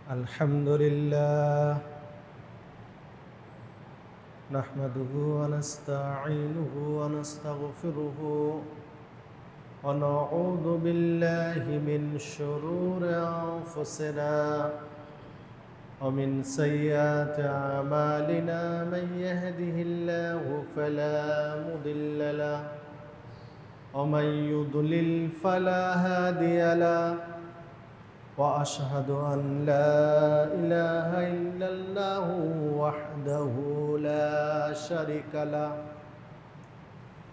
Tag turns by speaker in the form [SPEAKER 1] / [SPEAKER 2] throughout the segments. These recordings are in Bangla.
[SPEAKER 1] الحمد لله نحمده ونستعينه ونستغفره ونعوذ بالله من شرور أنفسنا ومن سيئات أعمالنا من يهده الله فلا مضل له ومن يضلل فلا هادي له وأشهد أن لا إله إلا الله وحده لا شريك له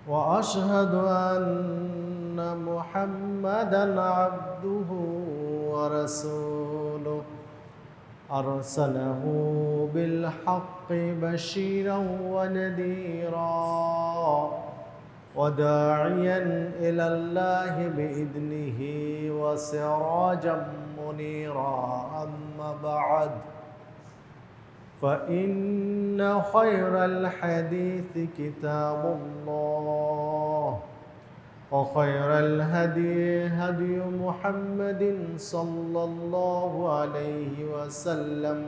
[SPEAKER 1] وأشهد أن محمدًا عبده ورسوله أرسله بالحق بشيرًا ونذيرًا وداعيًا إلى الله بإذنه وسراجًا منيرًا أما بعد فإن خير الحديث كتاب الله وخير الهدي هدي محمد صلى الله عليه وسلم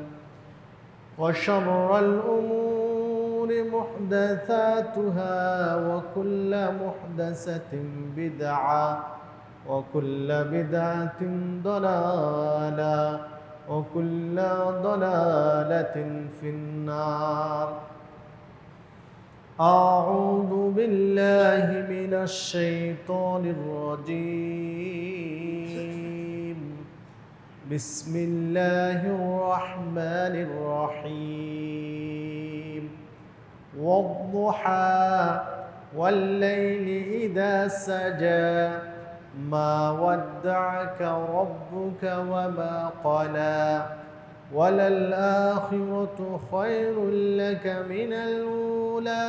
[SPEAKER 1] وشر الأمور محدثاتها وكل محدثة بدعة وكل بدعة ضلالة وكل ضلالة في النار أعوذ بالله من الشيطان الرجيم بسم الله الرحمن الرحيم والضحى والليل إذا سجى ما ودعك ربك وما قلى وللآخرة خير لك من الأولى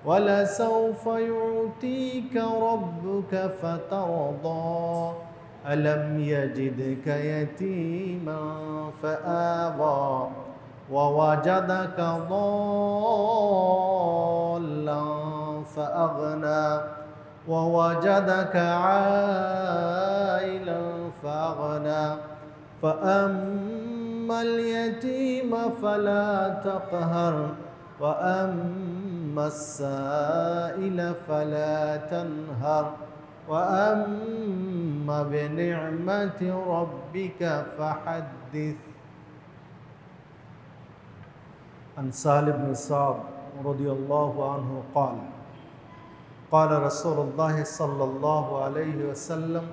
[SPEAKER 1] ولسوف يعطيك ربك فترضى ألم يجدك يتيما فآوى ووجدك ضالا فأغنى ووجدك عائلا فأغنى فأما اليتيم فلا تقهر وأما السائل فلا تنهر وأما بنعمة ربك فحدث. عن سهل بن سعد رضي الله عنه قال قال رسول الله صلى الله عليه وسلم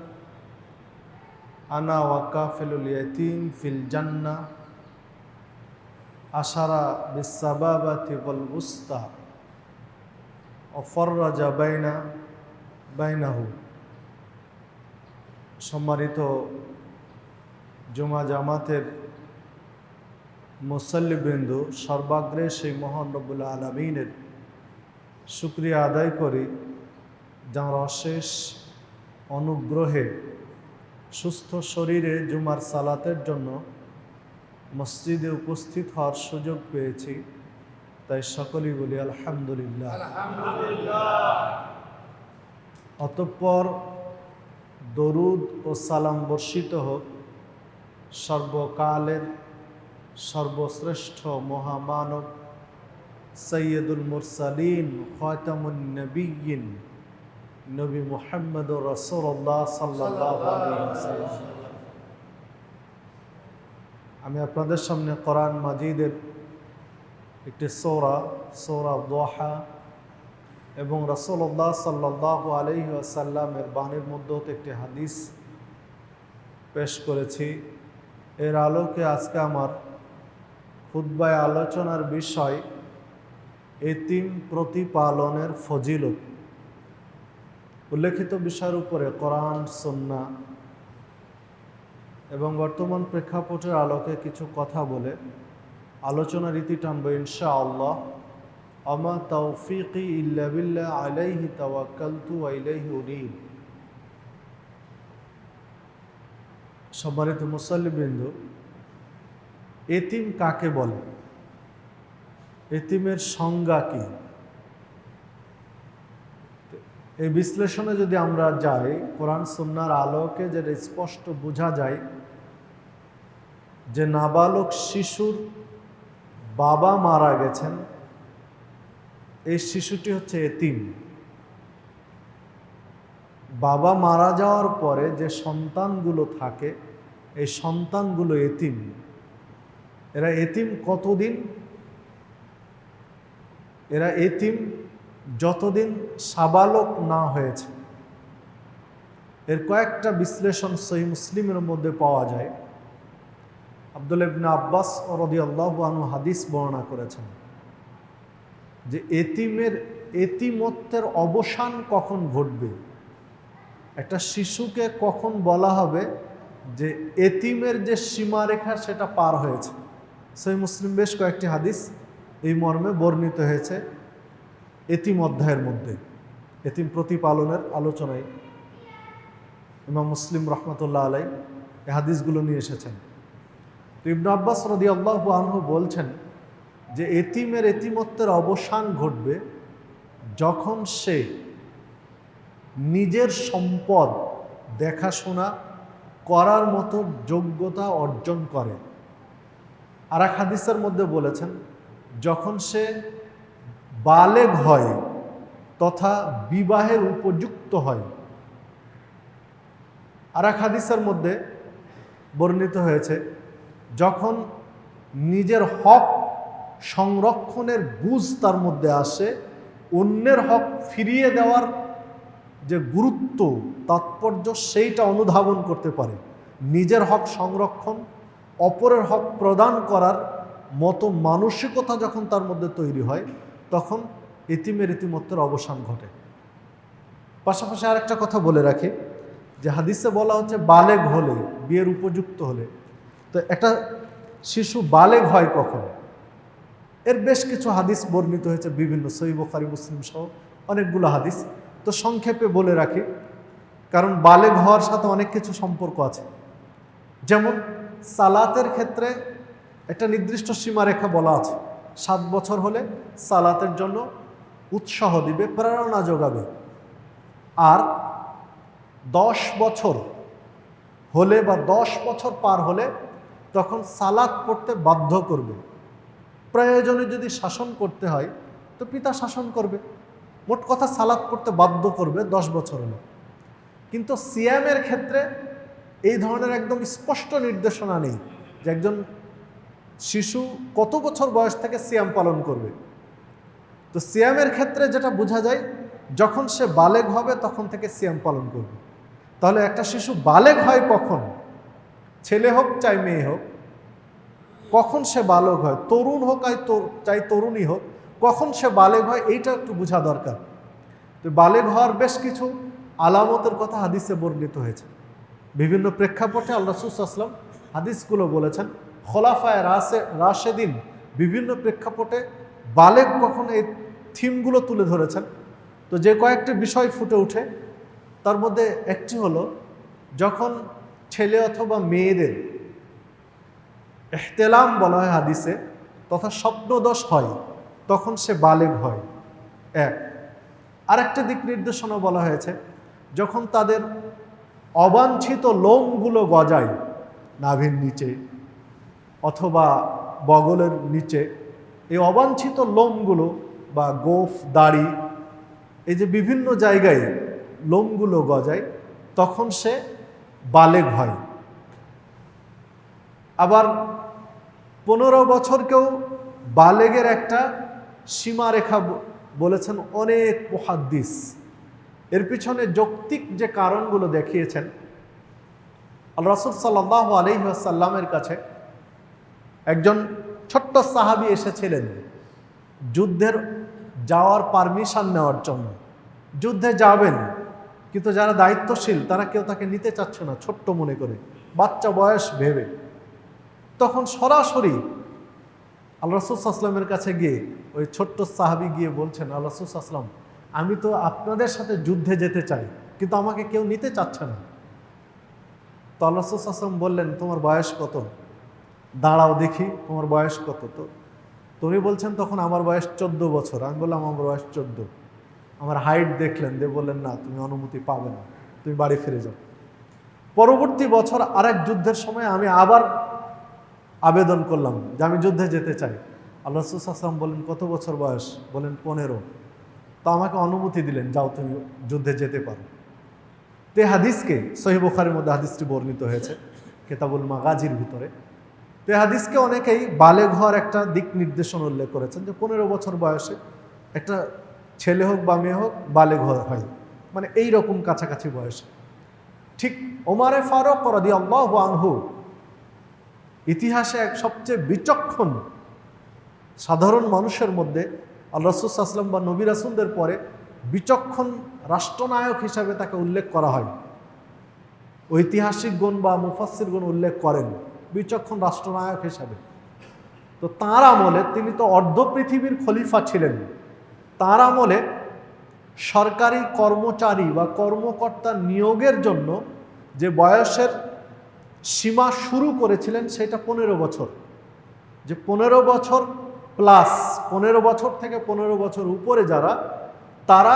[SPEAKER 1] أنا وكافل اليتيم في الجنة أشار بالسبابة والوسطى وفرج بينه. সম্মানিত জুমা জামাতের মুসল্লিবৃন্দ, সর্বাগ্রে সেই মহান রব্বুল আলামিনের শুকরিয়া আদায় করি যার অশেষ অনুগ্রহে সুস্থ শরীরে জুমার সালাতের জন্য মসজিদে উপস্থিত হওয়ার সুযোগ পেয়েছি, তাই সকলেই বলি আলহামদুলিল্লাহ। অতঃপর দরুদ ও সালাম বর্ষিত হোক সর্বকালের সর্বশ্রেষ্ঠ মহামানব সৈয়দুল মুরসালিন খাতামুন নবিয়্যিন নবী মুহাম্মদুর রাসূলুল্লাহ সাল্লাল্লাহু আলাইহি ওয়াসাল্লাম। আমি আপনাদের সামনে কোরআন মাজিদের একটি সূরা দুহা এবং রাসূলুল্লাহ সাল্লাল্লাহু আলাইহি ওয়াসাল্লামের বাণীর মধ্যে একটি হাদিস পেশ করেছি। এর আলোকে আজকে আমার খুতবায় আলোচনার বিষয় এতিম প্রতিপালনের ফজিলত। উল্লেখিত বিষয়ের উপরে কোরআন, সুন্নাহ এবং বর্তমান প্রেক্ষাপটের আলোকে কিছু কথা বলে আলোচনার রীতি টানব ইনশাআল্লাহ। আমা তাওফীকি ইল্লা বিল্লাহ আলাইহি তাওয়াক্কালতু ওয়া ইলাইহি উনীব। সম্মানিত মুসল্লিবৃন্দ, এতিম কাকে বলে? এতিমের সংজ্ঞা কি? এই বিশ্লেষণে যদি আমরা যাই, কোরআন সুন্নাহর আলোকে যেটা স্পষ্ট বোঝা যায় যে নাবালক শিশুর বাবা মারা গেছেন, এই শিশুটি হচ্ছে এতিম। বাবা মারা যাওয়ার পরে যে সন্তানগুলো থাকে, এই সন্তানগুলো এতিম। এরা এতিম কতদিন? এরা এতিম যতদিন সাবালক না হয়েছে। এর কয়েকটা বিশ্লেষণ সহিহ মুসলিমের মধ্যে পাওয়া যায়। আব্দুল্লাহ ইবনে আব্বাস রাদিয়াল্লাহু আনহু হাদিস বর্ণনা করেছেন যে এতিমত্বের অবসান কখন ঘটবে, একটা শিশুকে কখন বলা হবে যে এতিমের যে সীমারেখা সেটা পার হয়েছে। সহিহ মুসলিম বেশ কয়েকটি হাদিস এই মর্মে বর্ণিত হয়েছে এতিম অধ্যায়ের মধ্যে। এতিম প্রতিপালনের আলোচনায় ইমাম মুসলিম রহমতুল্লাহ আলাই এই হাদিসগুলো নিয়ে এসেছেন। তো ইবনে আব্বাস রাদিয়াল্লাহু আনহু বলছেন যে এতিমের এতিমত্বের অবসান ঘটবে যখন সে নিজের সম্পদ দেখাশোনা করার মতো যোগ্যতা অর্জন করে। আর এক হাদিসের মধ্যে বলেছেন যখন সে বালেগ হয় তথা বিবাহের উপযুক্ত হয়। আর এক হাদিসের মধ্যে বর্ণিত হয়েছে যখন নিজের হক সংরক্ষণের বুঝ তার মধ্যে আসে, অন্যের হক ফিরিয়ে দেওয়ার যে গুরুত্ব তাৎপর্য সেইটা অনুধাবন করতে পারে। নিজের হক সংরক্ষণ, অপরের হক প্রদান করার মতো মানসিকতা যখন তার মধ্যে তৈরি হয়, তখন এতিমের এতিমত্বের অবসান ঘটে। পাশাপাশি আরেকটা কথা বলে রাখি যে হাদিসে বলা হচ্ছে বালেগ হলে, বিয়ের উপযুক্ত হলে। তো একটা শিশু বালেগ হয় কখন? এর বেশ কিছু হাদিস বর্ণিত হয়েছে বিভিন্ন সহিহ বুখারী মুসলিম সহ অনেকগুলো হাদিস। তো সংক্ষেপে বলে রাখি, কারণ বালেগ হওয়ার সাথে অনেক কিছু সম্পর্ক আছে। যেমন সালাতের ক্ষেত্রে একটা নির্দিষ্ট সীমারেখা বলা আছে। 7 বছর হলে সালাতের জন্য উৎসাহ দিবে, প্রেরণা যোগাবে। আর 10 বছর হলে বা 10 বছর পার হলে তখন সালাত পড়তে বাধ্য করবে। প্রয়োজনে যদি শাসন করতে হয় তো পিতা শাসন করবে। মোট কথা সালাত পড়তে বাধ্য করবে 10 বছর হলে। কিন্তু সিয়ামের ক্ষেত্রে এই ধরনের একদম স্পষ্ট নির্দেশনা নেই যে একজন শিশু কত বছর বয়স থেকে সিয়াম পালন করবে। তো সিয়ামের ক্ষেত্রে যেটা বোঝা যায়, যখন সে বালেগ হবে তখন থেকে সিয়াম পালন করবে। তাহলে একটা শিশু বালেগ হয় কখন? ছেলে হোক চাই মেয়ে হোক, কখন সে বালক হয়? তরুণ হোক চাই তরুণী হোক, কখন সে বালেগ হয় এইটা একটু বোঝা দরকার। তো বালেগ হওয়ার বেশ কিছু আলামতের কথা হাদিসে বর্ণিত হয়েছে। বিভিন্ন প্রেক্ষাপটে আল্লাহ রাসূল সাল্লাল্লাহু আলাইহি ওয়াসাল্লাম হাদিসগুলো বলেছেন। খোলাফায়ে রাশেদিন বিভিন্ন প্রেক্ষাপটে বালেগ কখন এই থিমগুলো তুলে ধরেছেন। তো যে কয়েকটি বিষয় ফুটে ওঠে তার মধ্যে একটি হলো যখন ছেলে অথবা মেয়েদের ইহতিলাম বলা হয় হাদিসে, তথা স্বপ্নদোষ হয়, তখন সে বালেগ হয়। আরেকটা দিক নির্দেশনা বলা হয়েছে যখন তাদের অবাঞ্ছিত লোমগুলো গজায় নাভির নিচে অথবা বগলের নিচে, এই অবাঞ্ছিত লোমগুলো বা গোঁফ দাড়ি এই যে বিভিন্ন জায়গায় লোমগুলো গজায়, তখন সে বালেগ হয়। আবার 15 বছরকেও বালেগের একটা সীমারেখা বলেছেন অনেক মুহাদ্দিস। এর পিছনে যৌক্তিক যে কারণগুলো দেখিয়েছেন। আল্লাহ রাসূল সাল্লাল্লাহু আলাইহি ওয়াসাল্লামের কাছে একজন ছোট্ট সাহাবী এসেছিলেন যুদ্ধের যাওয়ার পারমিশন নেওয়ার জন্য। যুদ্ধে যাবেন, কিন্তু যারা দায়িত্বশীল তারা কেউ তাকে নিতে চাচ্ছে না, ছোট্ট মনে করে, বাচ্চা বয়স ভেবে। তখন সরাসরি আল্লাহ রাসূল সাল্লাল্লাহু আলাইহি ওয়াসাল্লামের কাছে গিয়ে ওই ছোট্ট সাহাবী গিয়ে বলছেন, আল্লাহ রাসূল সাল্লাল্লাহু আলাইহি ওয়াসাল্লাম, আমি তো আপনাদের সাথে যুদ্ধে যেতে চাই, কিন্তু আমাকে কেউ নিতে চাচ্ছে না। তো আল্লাহ রাসূল সাল্লাল্লাহু আলাইহি ওয়াসাল্লাম বললেন, তোমার বয়স কত? দাঁড়াও দেখি তোমার বয়স কত। তো তুমি বলছেন তখন আমার বয়স 14 বছর। আমি বললাম আমার বয়স 14। আমার হাইট দেখলেন, দিয়ে বললেন না তুমি অনুমতি পাবে না, তুমি বাড়ি ফিরে যাও। পরবর্তী বছর আরেক যুদ্ধের সময় আমি আবার আবেদন করলাম যে আমি যুদ্ধে যেতে চাই। আল্লাহ রাসূল সাল্লাল্লাহু আলাইহি ওয়াসাল্লাম বলেন, কত বছর বয়স? বলেন 15। তো আমাকে অনুমতি দিলেন, যাও তুমি যুদ্ধে যেতে পারো। তে হাদিসকে সহিহ বুখারীর মধ্যে হাদিসটি বর্ণিত হয়েছে কিতাবুল মাগাজির ভিতরে। তে হাদিসকে অনেকেই বালেগ হওয়ার একটা দিক নির্দেশনা উল্লেখ করেছেন যে 15 বছর বয়সে একটা ছেলে হোক বা মেয়ে হোক বালেগ হয়, মানে এই রকম কাছাকাছি বয়সে। ঠিক ওমরে ফারুক রাদিয়াল্লাহু আনহু ইতিহাসে এক সবচেয়ে বিচক্ষণ সাধারণ মানুষের মধ্যে আল্লাহ রাসূল সাল্লাল্লাহু আলাইহি ওয়াসাল্লাম বা নবী রাসূলদের পরে বিচক্ষণ রাষ্ট্রনায়ক হিসাবে তাকে উল্লেখ করা হয়। ঐতিহাসিকগণ বা মুফাসসিরগণ উল্লেখ করেন বিচক্ষণ রাষ্ট্রনায়ক হিসাবে। তো তাঁর আমলে, তিনি তো অর্ধ পৃথিবীর খলিফা ছিলেন, তাঁর আমলে সরকারি কর্মচারী বা কর্মকর্তা নিয়োগের জন্য যে বয়সের সীমা শুরু করেছিলেন সেটা 15 বছর। যে 15 বছর প্লাস, 15 বছর থেকে 15 বছর উপরে যারা, তারা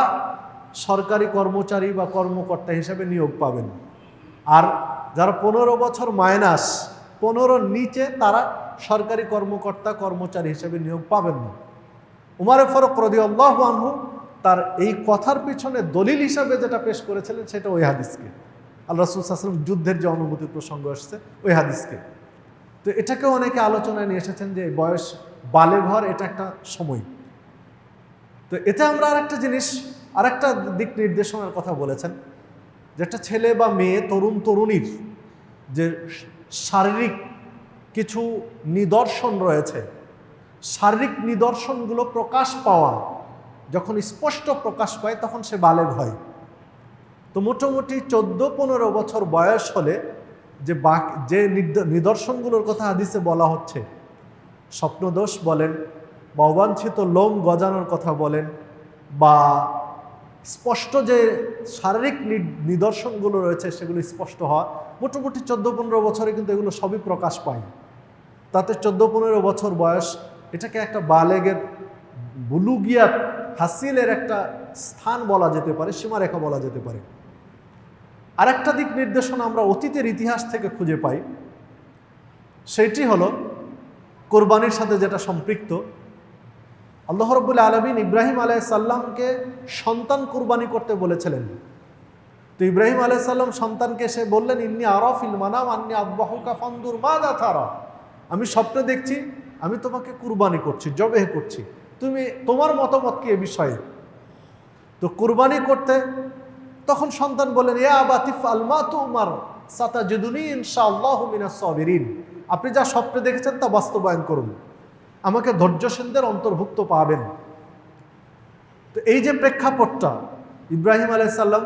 [SPEAKER 1] সরকারি কর্মচারী বা কর্মকর্তা হিসেবে নিয়োগ পাবেন। আর যারা 15 বছর মাইনাস, 15 নিচে, তারা সরকারি কর্মকর্তা কর্মচারী হিসেবে নিয়োগ পাবেন না। উমর ফারুক রাদিয়াল্লাহু আনহু তার এই কথার পিছনে দলিল হিসাবে যেটা পেশ করেছিলেন সেটা ওই হাদিসকে, আল্লাহ রাসূল সাল্লাল্লাহু আলাইহি ওয়াসাল্লাম যুদ্ধের যে অনুমতির প্রসঙ্গ আসছে ওই হাদিসকে। তো এটাকেও অনেকে আলোচনায় নিয়ে এসেছেন যে বয়স বালেগ হওয়ার এটা একটা সময়। তো এতে আমরা আরেকটা জিনিস, আরেকটা দিক নির্দেশনার কথা বলেছেন, যে একটা ছেলে বা মেয়ে, তরুণ তরুণীর যে শারীরিক কিছু নিদর্শন রয়েছে, শারীরিক নিদর্শনগুলো প্রকাশ পাওয়া, যখন স্পষ্ট প্রকাশ পায় তখন সে বালেগ হয়। তো মোটামুটি 14-15 বছর বয়স হলে যে নিদর্শনগুলোর কথা হাদিসে বলা হচ্ছে, স্বপ্নদোষ বলেন বা অবাঞ্ছিত লোম গজানোর কথা বলেন, বা স্পষ্ট যে শারীরিক নিদর্শনগুলো রয়েছে সেগুলো স্পষ্ট হওয়া, মোটামুটি 14-15 বছরে কিন্তু এগুলো সবই প্রকাশ পায়। তাতে 14-15 বছর বয়স, এটাকে একটা বালেগের বুলুগিয়াত হাসিলের একটা স্থান বলা যেতে পারে, সীমারেখা বলা যেতে পারে। আরেকটা দিক নির্দেশনা আমরা অতীতের ইতিহাস থেকে খুঁজে পাই, সেটি হলো কোরবানির সাথে যেটা সম্পৃক্ত। আল্লাহ রাব্বুল আলামিন ইব্রাহিম আলাইহিস সালামকে সন্তান কুরবানি করতে বলেছিলেন। তো ইব্রাহিম আলাইহিস সালাম সন্তানকে এসে বললেন, ইন্নী আরা ফিল মানাম আন্নী আযবাহুকা ফানদুর মাযা তারা, আমি স্বপ্নে দেখছি আমি তোমাকে কুরবানি করছি, জবেহ করছি, তুমি তোমার মতামত কি এ বিষয়ে? তো কুরবানি করতে তখন সন্তান বলেন, ইয়া আবাতি ফাল মা তুমার সাতাজিদুনি ইনশাআল্লাহু মিনাস সাবিরিন, আপনি যা স্বপ্নে দেখেছেন তা বাস্তবায়ন করুন, আমাকে ধৈর্যশীলদের অন্তর্ভুক্ত পাবেন। তো এই যে প্রেক্ষাপটটা, ইব্রাহিম আলাইহিস সালাম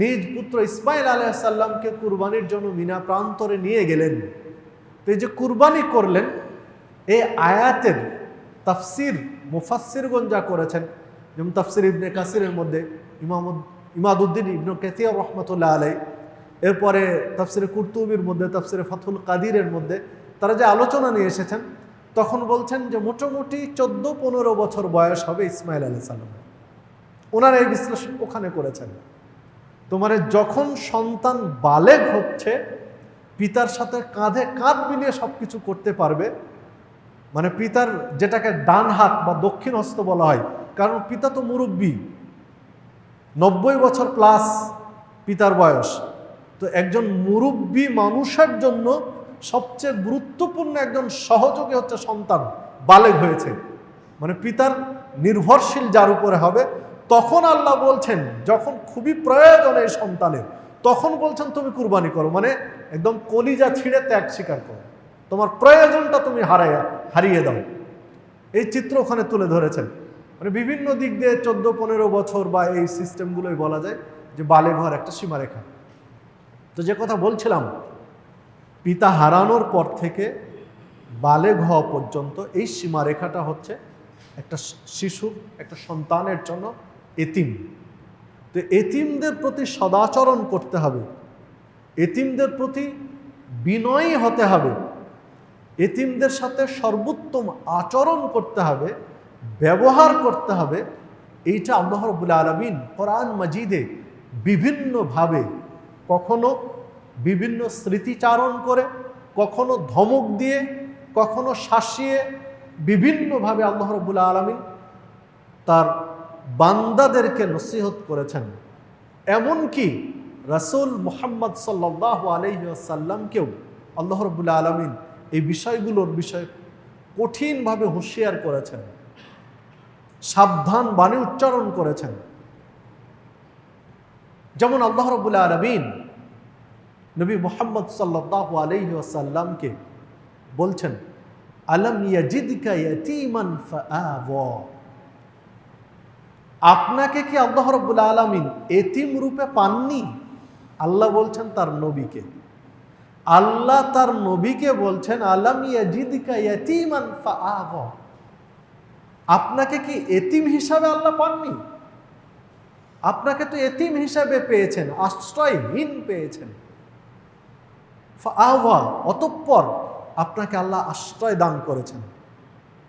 [SPEAKER 1] নিজ পুত্র ইসমাইল আলাইহিস সালামকে কুরবানির জন্য মিনা প্রান্তরে নিয়ে গেলেন। তো এই যে কুরবানি করলেন, এই আয়াতের তাফসির মুফাসসিরগণ যা করেছেন, যেমন তাফসির ইবনে কাসিরের মধ্যে ইমাদউদ্দিন ইবনে কাসির রাহমাতুল্লাহ আলাইহি, এরপরে তাফসিরে কুরতুবির মধ্যে, তাফসিরে ফাথুল কাদিরের মধ্যে তারা যে আলোচনা নিয়ে এসেছেন, তখন বলছেন যে মোটামুটি 14-15 বছর বয়স হবে ইসমাইল আলাইহিস সালাম। ওনারা এই বিশ্লেষণ ওখানে করেছেন। তোমার যখন সন্তান বালেগ হচ্ছে, পিতার সাথে কাঁধে কাঁধ মিলিয়ে সব কিছু করতে পারবে, মানে পিতার যেটাকে ডান হাত বা দক্ষিণ হস্ত বলা হয়, কারণ পিতা তো মুরব্বী, 90 বছর প্লাস পিতার বয়স। তো একজন মুরব্বী মানুষের জন্য সবচেয়ে গুরুত্বপূর্ণ একজন সহযোগী হচ্ছে সন্তান, বালেগ হয়েছে, মানে পিতার নির্ভরশীল যার উপরে হবে। তখন আল্লাহ বলছেন, যখন খুবই প্রয়োজন এই সন্তানের, তখন বলছেন তুমি কুরবানি করো, মানে একদম কলিজা ছিঁড়ে ত্যাগ স্বীকার করো, তোমার প্রয়োজনটা তুমি হারিয়ে দাও। এই চিত্র ওখানে তুলে ধরেছেন। মানে বিভিন্ন দিক দিয়ে 14-15 বছর বা এই সিস্টেমগুলোই বলা যায় যে বালেগ হওয়ার একটা সীমারেখা। তো যে কথা বলছিলাম, পিতা হারানোর পর থেকে বালেগ হওয়া পর্যন্ত এই সীমারেখাটা হচ্ছে একটা শিশুর, একটা সন্তানের জন্য এতিম। তো এতিমদের প্রতি সদাচরণ করতে হবে, এতিমদের প্রতি বিনয়ী হতে হবে, এতিমদের সাথে সর্বোত্তম আচরণ করতে হবে, ব্যবহার করতে হবে। এইটা আল্লাহ রাব্বুল আলামিন কোরআন মাজিদে বিভিন্নভাবে, কখনো বিভিন্ন স্মৃতিচারণ করে, কখনো ধমক দিয়ে, কখনো শাসিয়ে, বিভিন্নভাবে আল্লাহ রাব্বুল আলামিন তার বান্দাদেরকে নসিহত করেছেন। এমনকি রাসূল মুহাম্মদ সাল্লাল্লাহু আলাইহি ওয়াসাল্লামকেও আল্লাহ রাব্বুল আলামিন এই বিষয়গুলোর বিষয়ে কঠিনভাবে হুঁশিয়ার করেছেন, সাবধান বাণী উচ্চারণ করেছেন। যেমন আল্লাহ রাব্বুল আলামিন নবী মুহাম্মদ সাল্লাল্লাহু আলাইহি ওয়াসাল্লামকে বলছেন, আলাম ইয়াজিদকা ইয়াতীমান ফাআওয়া। আপনাকে কি আল্লাহ রাব্বুল আলামিন এতিম রূপে পাননি? আল্লাহ বলছেন তার নবীকে, আল্লাহ তার নবীকে বলছেন, আলাম ইয়াজিদকা ইয়াতীমান ফাআওয়া। আপনাকে কি এতিম হিসাবে আল্লাহ পাননি? আপনাকে তো এতিম হিসাবে পেয়েছেন, আশ্রয়হীন পেয়েছেন। ফাআওয়া, অতঃপর আপনাকে আল্লাহ আশ্রয় দান করেছেন।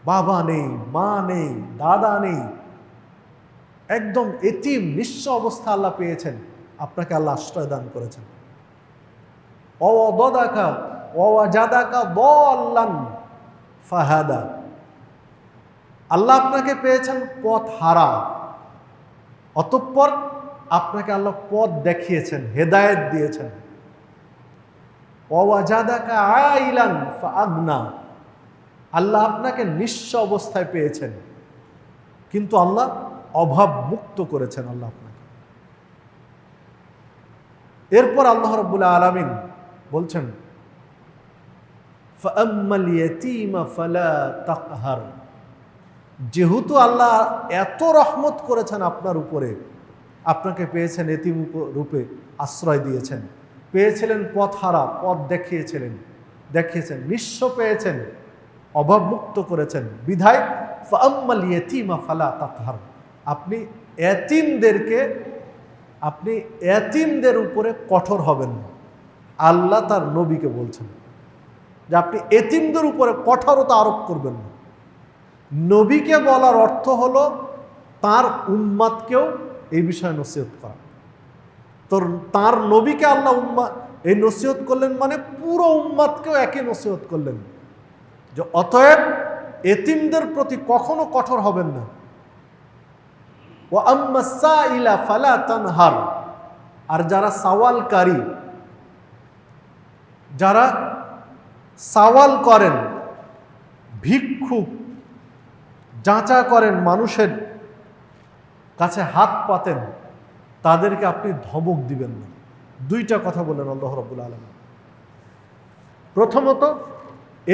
[SPEAKER 1] বাবা নেই, মা নেই, দাদা নেই, একদম এতিম নিঃস্ব অবস্থা আল্লাহ পেয়েছেন, আপনাকে আল্লাহ আশ্রয় দান করেছেন। ওয়াদাকা ওয়াজাদাকা দাল্লান ফাহাদা। আল্লাহ আপনাকে পেয়েছেন পথ হারা, অতঃপর আপনাকে আল্লাহ পথ দেখিয়েছেন, হেদায়েত দিয়েছেন। ওয়াজাদাকা আইলান ফাআগনা। আল্লাহ আপনাকে নিঃস্ব অবস্থায় পেয়েছেন, কিন্তু আল্লাহ অভাব মুক্ত করেছেন আল্লাহ আপনাকে। এরপর আল্লাহ রাব্বুল আলামিন বলছেন, ফাআম্মাল ইয়াতীমা ফালা তাকহার। যেহেতু আল্লাহ এত রহমত করেছেন আপনার উপরে, আপনাকে পেয়েছেন এতিম রূপে, আশ্রয় দিয়েছেন, পেয়েছিলেন পথহারা, পথ দেখিয়েছেন, নিঃস্ব পেয়েছেন, অভাব মুক্ত করেছেন, বিধায় ফাআম্মাল ইয়াতীমা ফালা তাকহার। আপনি এতিমদের উপরে কঠোর হবেন না। আল্লাহ তার নবীকে বলছেন যে আপনি এতিমদের উপরে কঠোরতা আরোপ করবেন না। নবীকে বলার অর্থ হলো তার উম্মাতকেও এই বিষয়ে নসিহত করা। তো তার নবীকে আল্লাহ এই নসিহত করলেন, মানে পুরো উম্মাতকেও একই নসিহত করলেন যে অতএব এতিমদের প্রতি কখনো কঠোর হবেন না। ওয়া আম্মাস সাইলা ফালা তানহার। আর যারা সওয়ালকারী, যারা সওয়াল করেন, ভিক্ষুক, যাচা করেন, মানুষের কাছে হাত পাতেন, তাদেরকে আপনি ধমক দিবেন না। দুইটা কথা বলেন আল্লাহ রাব্বুল আলামিন। প্রথমত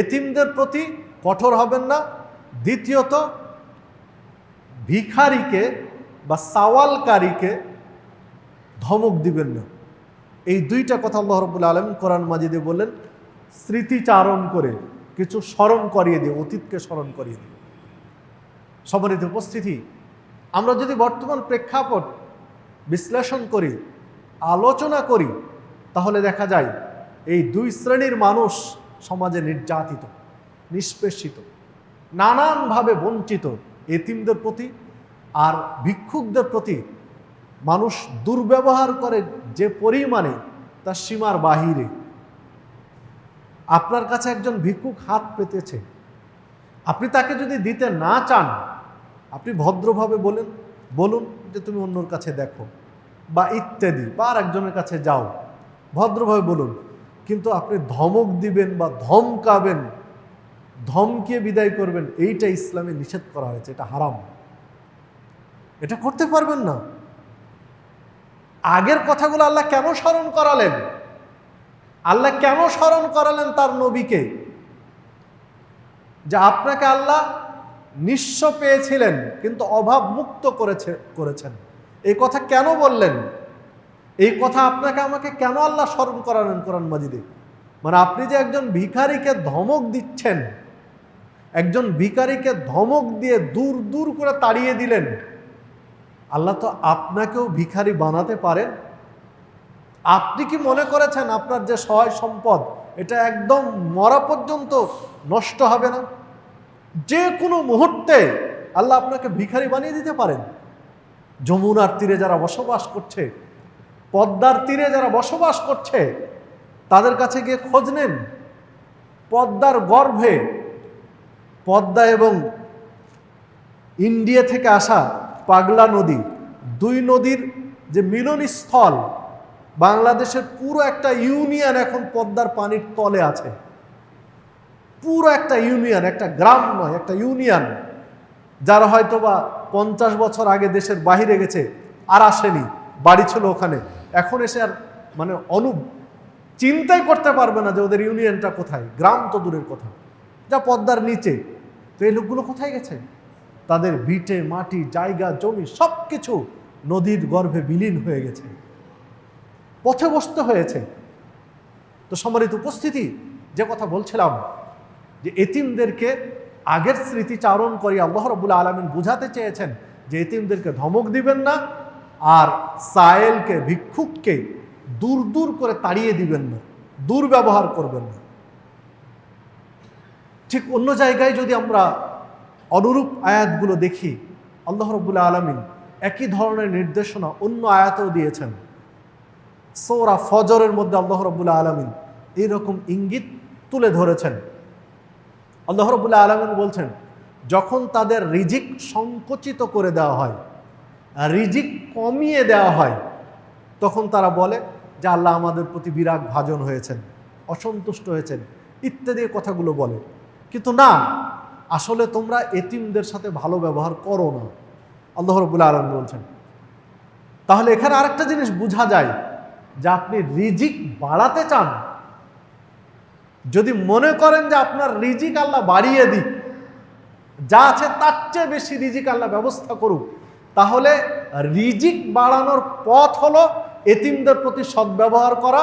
[SPEAKER 1] এতিমদের প্রতি কঠোর হবেন না, দ্বিতীয়ত ভিখারিকে বা সওয়ালকারীকে ধমক দিবেন না। এই দুইটা কথা আল্লাহ রাব্বুল আলামিন কোরআন মাজিদে বললেন, স্মৃতিচারণ করে, কিছু স্মরণ করিয়ে দিয়ে, অতীতকে স্মরণ করিয়ে দিয়ে। সম্মানিত উপস্থিতি, আমরা যদি বর্তমান প্রেক্ষাপট বিশ্লেষণ করি, আলোচনা করি, তাহলে দেখা যায় এই দুই শ্রেণীর মানুষ সমাজে নির্যাতিত, নিষ্পেষিত, নানানভাবে বঞ্চিত। এতিমদের প্রতি আর ভিক্ষুকদের প্রতি মানুষ দুর্ব্যবহার করে যে পরিমাণে, তার সীমার বাহিরে। আপনার কাছে একজন ভিক্ষুক হাত পেতেছে, আপনি তাকে যদি দিতে না চান, আপনি ভদ্রভাবে বলুন যে তুমি অন্যর কাছে দেখো, বা ইত্যাদি, বা আর একজনের কাছে যাও, ভদ্রভাবে বলুন। কিন্তু আপনি ধমক দিবেন বা ধমকাবেন, ধমকিয়ে বিদায় করবেন, এইটা ইসলামে নিষেধ করা হয়েছে, এটা হারাম, এটা করতে পারবেন না। আগের কথাগুলো আল্লাহ কেন স্মরণ করালেন? আল্লাহ কেন স্মরণ করালেন তার নবীকে? যে আপনাকে আল্লাহ নিঃস্ব পেয়েছিলেন কিন্তু অভাব মুক্ত করেছেন, এই কথা কেন বললেন? এই কথা আপনাকে আমাকে কেন আল্লাহ স্মরণ করালেন কোরআন মাজিদে? মানে আপনি যে একজন ভিখারিকে ধমক দিচ্ছেন, একজন ভিখারিকে ধমক দিয়ে দূর দূর করে তাড়িয়ে দিলেন, আল্লাহ তো আপনাকেও ভিখারি বানাতে পারেন। আপনি কি মনে করেছেন আপনার যে সহায় সম্পদ এটা একদম মরা পর্যন্ত নষ্ট হবে না? যে কোনো মুহূর্তে আল্লাহ আপনাকে ভিখারি বানিয়ে দিতে পারেন। যমুনার তীরে যারা বসবাস করছে, পদ্মার তীরে যারা বসবাস করছে, তাদের কাছে গিয়ে খোঁজ নেন, পদ্মার গর্ভে, পদ্মা এবং ইন্ডিয়া থেকে আসা পাগলা নদী, দুই নদীর যে মিলনস্থল, বাংলাদেশের পুরো একটা ইউনিয়ন এখন পদ্মার পানির তলে আছে। পুরো একটা ইউনিয়ন, একটা গ্রাম নয়, একটা ইউনিয়ন, যারা হয়তো বা 50 বছর আগে দেশের বাহিরে গেছে আর আসেনি, বাড়ি ছিল ওখানে, এখন এসে আর মানে চিন্তাই করতে পারবে না যে ওদের ইউনিয়নটা কোথায়। গ্রাম তো দূরের কথা, যা পদ্মার নিচে। তো এই লোকগুলো কোথায় গেছে? তাদের ভিটে মাটি, জায়গা, জমি সব কিছু নদীর গর্ভে বিলীন হয়ে গেছে, পথে বসতে হয়েছে। তো সম্মানিত উপস্থিতি, যে কথা বলছিলাম যে এতিমদেরকে আগের স্মৃতিচারণ করে আল্লাহ রাব্বুল আলামিন বুঝাতে চেয়েছেন যে এতিমদেরকে ধমক দিবেন না, আর সায়েলকে, ভিক্ষুককে দূর দূর করে তাড়িয়ে দিবেন না, দুর্ব্যবহার করবেন না। ঠিক অন্য জায়গায় যদি আমরা অনুরূপ আয়াতগুলো দেখি, আল্লাহ রাব্বুল আলামিন একই ধরনের নির্দেশনা অন্য আয়াতেও দিয়েছেন। সূরা ফজরের মধ্যে আল্লাহ রাব্বুল আলামিন এইরকম ইঙ্গিত তুলে ধরেছেন। আল্লাহ রাব্বুল আলামিন বলছেন, যখন তাদের রিজিক সংকুচিত করে দেওয়া হয়, রিজিক কমিয়ে দেওয়া হয়, তখন তারা বলে যে আল্লাহ আমাদের প্রতি বিরাগ ভাজন হয়েছেন, অসন্তুষ্ট হয়েছেন, ইত্যাদি কথাগুলো বলে। কিন্তু না, আসলে তোমরা এতিমদের সাথে ভালো ব্যবহার করো না, আল্লাহ রাব্বুল আলামিন বলছেন। তাহলে এখানে আরেকটা জিনিস বোঝা যায় যে আপনি রিজিক বাড়াতে চান, যদি মনে করেন যে আপনার রিজিক আল্লাহ বাড়িয়ে দিক, যা আছে তার চেয়ে বেশি রিজিক আল্লাহ ব্যবস্থা করুক, তাহলে রিজিক বাড়ানোর পথ হলো এতিমদের প্রতি সদ্ব্যবহার করা,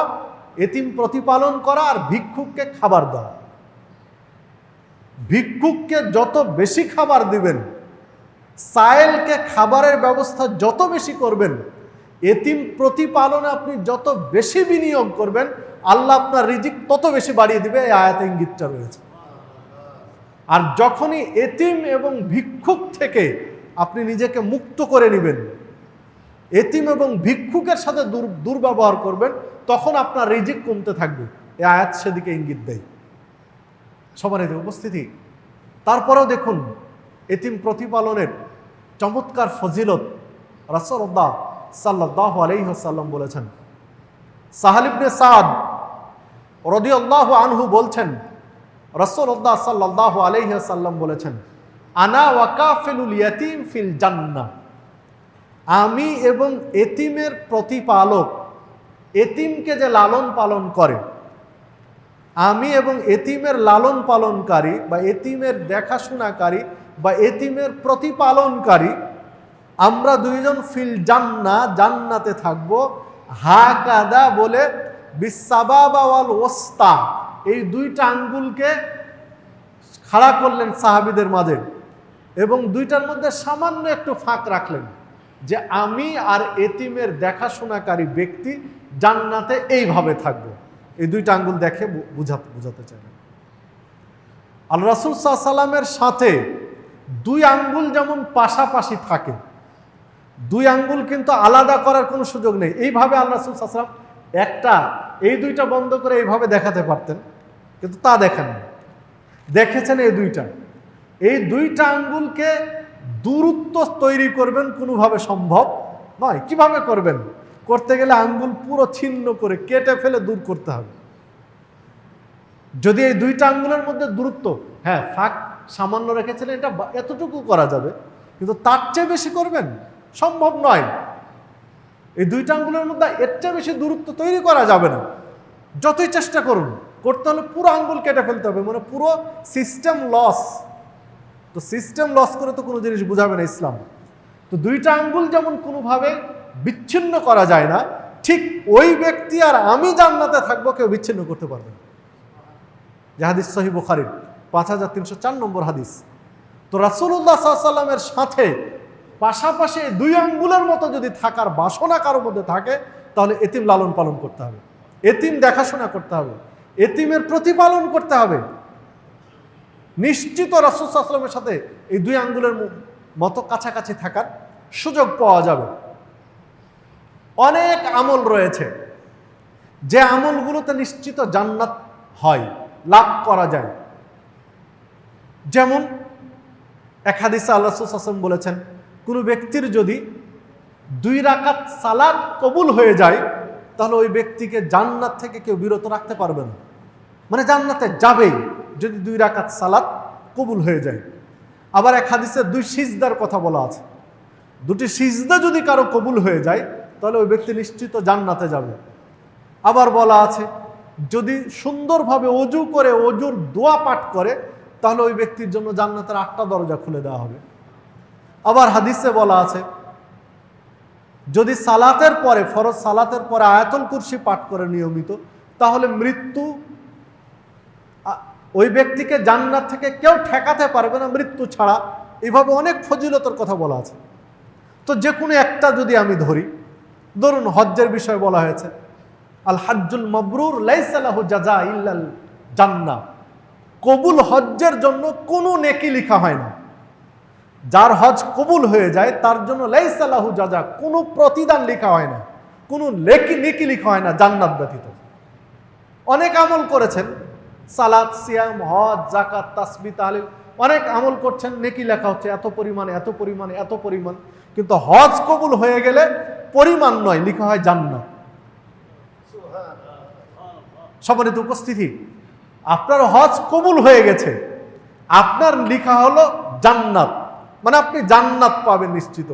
[SPEAKER 1] এতিম প্রতিপালন করা, আর ভিক্ষুককে খাবার দেওয়া। ভিক্ষুককে যত বেশি খাবার দিবেন, সায়েলকে খাবারের ব্যবস্থা যত বেশি করবেন, এতিম প্রতিপালনে আপনি যত বেশি বিনিয়োগ করবেন, আল্লাহ আপনার রিজিক তত বেশি বাড়িয়ে দিবে। এই আয়াতে ইঙ্গিতটা রয়েছে। আর যখনই এতিম এবং ভিক্ষুক থেকে আপনি নিজেকে মুক্ত করে নেবেন, এতিম এবং ভিক্ষুকের সাথে দুর্ব্যবহার করবেন, তখন আপনার রিজিক কমতে থাকবে। এই আয়াত সেদিকে ইঙ্গিত দেয়। সম্মানিত উপস্থিতি, তারপরেও দেখুন এতিম প্রতিপালনের চমৎকার ফজিলত রাসূলুল্লাহ সাল্লাল্লাহু আলাইহি ওয়াসাল্লাম বলেছেন। সাহাল ইবনে সাদ রাদিয়াল্লাহু আনহু বলছেন, রাসূলুল্লাহ সাল্লাল্লাহু আলাইহি ওয়াসাল্লাম বলেছেন, আনা ওয়া কাফিলুল ইয়াতীম ফিল জান্নাহ, আমি এবং এতিমের প্রতিপালক, এতিমকে যে লালন পালন করে, আমি এবং এতিমের লালন পালনকারী বা এতিমের দেখাশোনাকারী বা এতিমের প্রতিপালনকারী, আমরা দুইজন ফিল জান্নাহ, জান্নাতে থাকব। হাকাদা বলে বিসাবাবা ওয়াল ওয়াসতা, এই দুইটা আঙ্গুলকে খাড়া করলেন সাহাবীদের মাঝে এবং দুইটার মধ্যে সামান্য একটু ফাঁক রাখলেন, যে আমি আর এতিমের দেখাশোনাকারী ব্যক্তি জান্নাতে এইভাবে থাকবো। এই দুইটা আঙ্গুল দেখে বুঝাতে চাইলেন। আল্লাহ রাসূল সাল্লাল্লাহু আলাইহি সাল্লামের সাথে দুই আঙ্গুল যেমন পাশাপাশি থাকে, দুই আঙ্গুল কিন্তু আলাদা করার কোনো সুযোগ নেই। এইভাবে আল্লাহ রাসূল সাল্লাল্লাহু আলাইহি সাল্লাম একটা, এই দুইটা বন্ধ করে এইভাবে দেখাতে পারতেন, কিন্তু তা দেখেননি। দেখেছেন এই দুইটা আঙ্গুলকে দূরত্ব তৈরি করবেন কোনোভাবে সম্ভব নয়। কিভাবে করবেন? করতে গেলে আঙ্গুল পুরো ছিন্ন করে কেটে ফেলে দূর করতে হবে। যদি এই দুইটা আঙ্গুলের মধ্যে দূরত্ব, হ্যাঁ ফাঁক সামান্য রেখেছিলেন, এটা এতটুকু করা যাবে, কিন্তু তার চেয়ে বেশি করবেন সম্ভব নয়। এই দুইটা আঙ্গুলের মধ্যে এর চেয়ে বেশি দূরত্ব তৈরি করা যাবে না, যতই চেষ্টা করুন। করতে হলে পুরো আঙ্গুল কেটে ফেলতে হবে, মানে পুরো সিস্টেম লস। তো সিস্টেম লস করে তো কোনো জিনিস বুঝাবে না ইসলাম। তো দুইটা আঙ্গুল যেমন কোনোভাবে বিচ্ছিন্ন করা যায় না, ঠিক ওই ব্যক্তি আর আমি জান্নাতে থাকবো কেউ বিচ্ছিন্ন করতে পারবে না। যে হাদিস সহিহ বুখারীর 5304 নম্বর হাদিস। তো রাসূলুল্লাহ সাল্লাল্লাহু আলাইহি ওয়াসাল্লামের সাথে পাশাপাশি দুই আঙ্গুলের মতো যদি থাকার বাসনা কারোর মধ্যে থাকে, তাহলে এতিম লালন পালন করতে হবে, এতিম দেখাশোনা করতে হবে, এতিমের প্রতিপালন করতে হবে। নিশ্চিত রাসূল সাল্লাল্লাহু আলাইহি ওয়াসাল্লামের সাথে এই দুই আঙ্গুলের মতো কাছাকাছি থাকার সুযোগ পাওয়া যাবে। অনেক আমল রয়েছে যে আমলগুলোতে নিশ্চিত জান্নাত হয়, লাভ করা যায়। যেমন এক হাদিসে আল্লাহ রাসূল সাল্লাল্লাহু আলাইহি ওয়াসাল্লাম বলেছেন, কোনো ব্যক্তির যদি 2 রাকাত সালাত কবুল হয়ে যায় তাহলে ওই ব্যক্তিকে জান্নাত থেকে কেউ বিরত রাখতে পারবে না, মানে জান্নাতে যাবেই যদি 2 রাকাত সালাত কবুল হয়ে যায়। আবার এক হাদিসে 2 সিজদার কথা বলা আছে, 2টি সিজদা যদি কারো কবুল হয়ে যায় তাহলে ওই ব্যক্তি নিশ্চিত জান্নাতে যাবে। আবার বলা আছে যদি সুন্দরভাবে ওযু করে ওযুর দোয়া পাঠ করে তাহলে ওই ব্যক্তির জন্য জান্নাতের 8টা দরজা খুলে দেওয়া হবে। আবার হাদিসে বলা আছে যদি সালাতের পরে, ফরজ সালাতের পরে আয়াতুল কুরসি পাঠ করে নিয়মিত, তাহলে মৃত্যু ওই ব্যক্তিকে জান্নাত থেকে কেউ ঠেকাতে পারবে না মৃত্যু ছাড়া। এইভাবে অনেক ফজিলতের কথা বলা আছে। তো যে কোনো একটা যদি আমি ধরি, ধরুন হজ্জের বিষয়ে বলা হয়েছে আল হাজ্জুল মাবরুর লাইসা লাহু জাযা ইল্লাল জান্নাহ, কবুল হজ্জের জন্য কোনো নেকি লেখা হয় না। যার হজ কবুল হয়ে যায় তার জন্য লাইসা লাহু জাযা, কোনো প্রতিদান লেখা হয় না, কোনো নেকি লেখা হয় না জান্নাত ব্যতীত। অনেক আমল করেছেন, সালাত, সিয়াম, হজ, যাকাত, তাসবিহ, তাহলিল, অনেক আমল করছেন, নেকি লেখা হচ্ছে এত পরিমাণে এত পরিমাণে এত পরিমাণ, কিন্তু হজ কবুল হয়ে গেলে পরিমাণ নয়, লেখা হয় জান্নাত। সম্মানিত উপস্থিতি, আপনার হজ কবুল হয়ে গেছে, আপনার লেখা হলো জান্নাত, মানে আপনি জান্নাত পাবেন নিশ্চিত,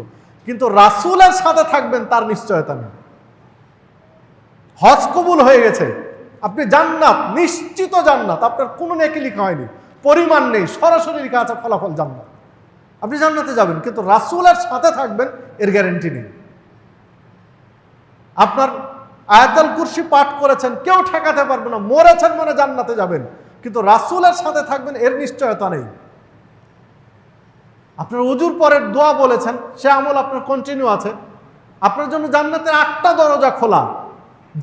[SPEAKER 1] কিন্তু রাসূলের সাথে থাকবেন তার নিশ্চয়তা নেই। হজ কবুল হয়ে গেছে, আপনি জান্নাত, নিশ্চিত জান্নাত, আপনার কোনো নেকি লেখা হয়নি, পরিমাণ নেই, সরাসরি লেখা আছে ফলাফল জান্নাত, আপনি জান্নাতে যাবেন, কিন্তু রাসূলের সাথে থাকবেন এর গ্যারান্টি নেই। আপনার আয়াতুল কুরসি পাঠ করেছেন, কেউ ঠেকাতে পারবে না, মরেছেন মানে জান্নাতে যাবেন, কিন্তু রাসূলের সাথে থাকবেন এর নিশ্চয়তা নেই। আপনার ওযুর পরের দোয়া বলেছেন, সে আমল আপনার কন্টিনিউ আছে, আপনার জন্য জান্নাতের 8টা দরজা খোলা,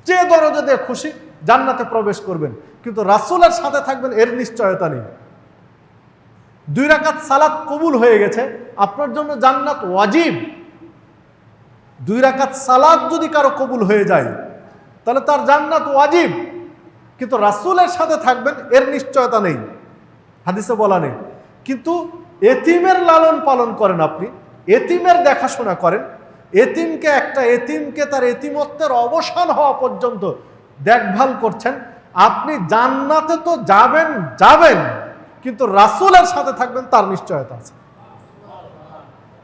[SPEAKER 1] যে দরজা দিয়ে খুশি জান্নাতে প্রবেশ করবেন, কিন্তু রাসূলের সাথে থাকবেন এর নিশ্চয়তা নেই। 2 রাকাত সালাত কবুল হয়ে গেছে, আপনার জন্য জান্নাত ওয়াজিব। 2 রাকাত সালাত যদি কারো কবুল হয়ে যায় তাহলে তার জান্নাত ওয়াজিব, কিন্তু রাসূলের সাথে থাকবেন এর নিশ্চয়তা নেই, হাদিসে বলা নেই। কিন্তু এতিমের লালন পালন করেন, আপনি এতিমের দেখাশোনা করেন, এতিমকে তার এতিমত্বের অবসান হওয়া পর্যন্ত দেখভাল করছেন, আপনি জান্নাতে তো যাবেন, কিন্তু রাসূলের সাথে থাকবেন তার নিশ্চয়তা আছে।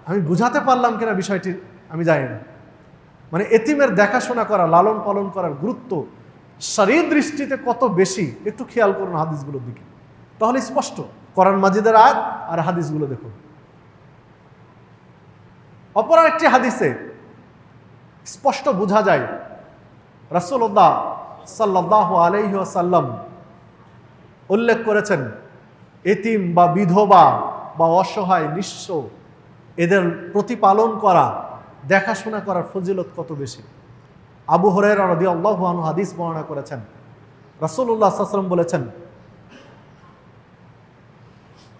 [SPEAKER 1] আমি বুঝাতে পারলাম কিনা বিষয়টি আমি জানি না। মানে এতিমের দেখাশোনা করা, লালন পালন করার গুরুত্ব শরীয়ত দৃষ্টিতে কত বেশি, একটু খেয়াল করুন হাদিসগুলোর দিকে, তাহলে স্পষ্ট। কোরআন মাজিদের আয়াত আর হাদিসগুলো দেখুন। অপর একটি হাদিসে স্পষ্ট বোঝা যায় রাসূলুল্লাহ সাল্লাল্লাহু আলাইহি ওয়াসাল্লাম উল্লেখ করেছেন এতিম বা বিধবা বা অসহায় নিঃস্ব এদের প্রতিপালন করা, দেখাশোনা করার ফজিলত কত বেশি। আবু হুরায়রা রাদিয়াল্লাহু আনহু হাদিস বর্ণনা করেছেন, রাসূলুল্লাহ সাল্লাল্লাহু আলাইহি ওয়াসাল্লাম বলেছেন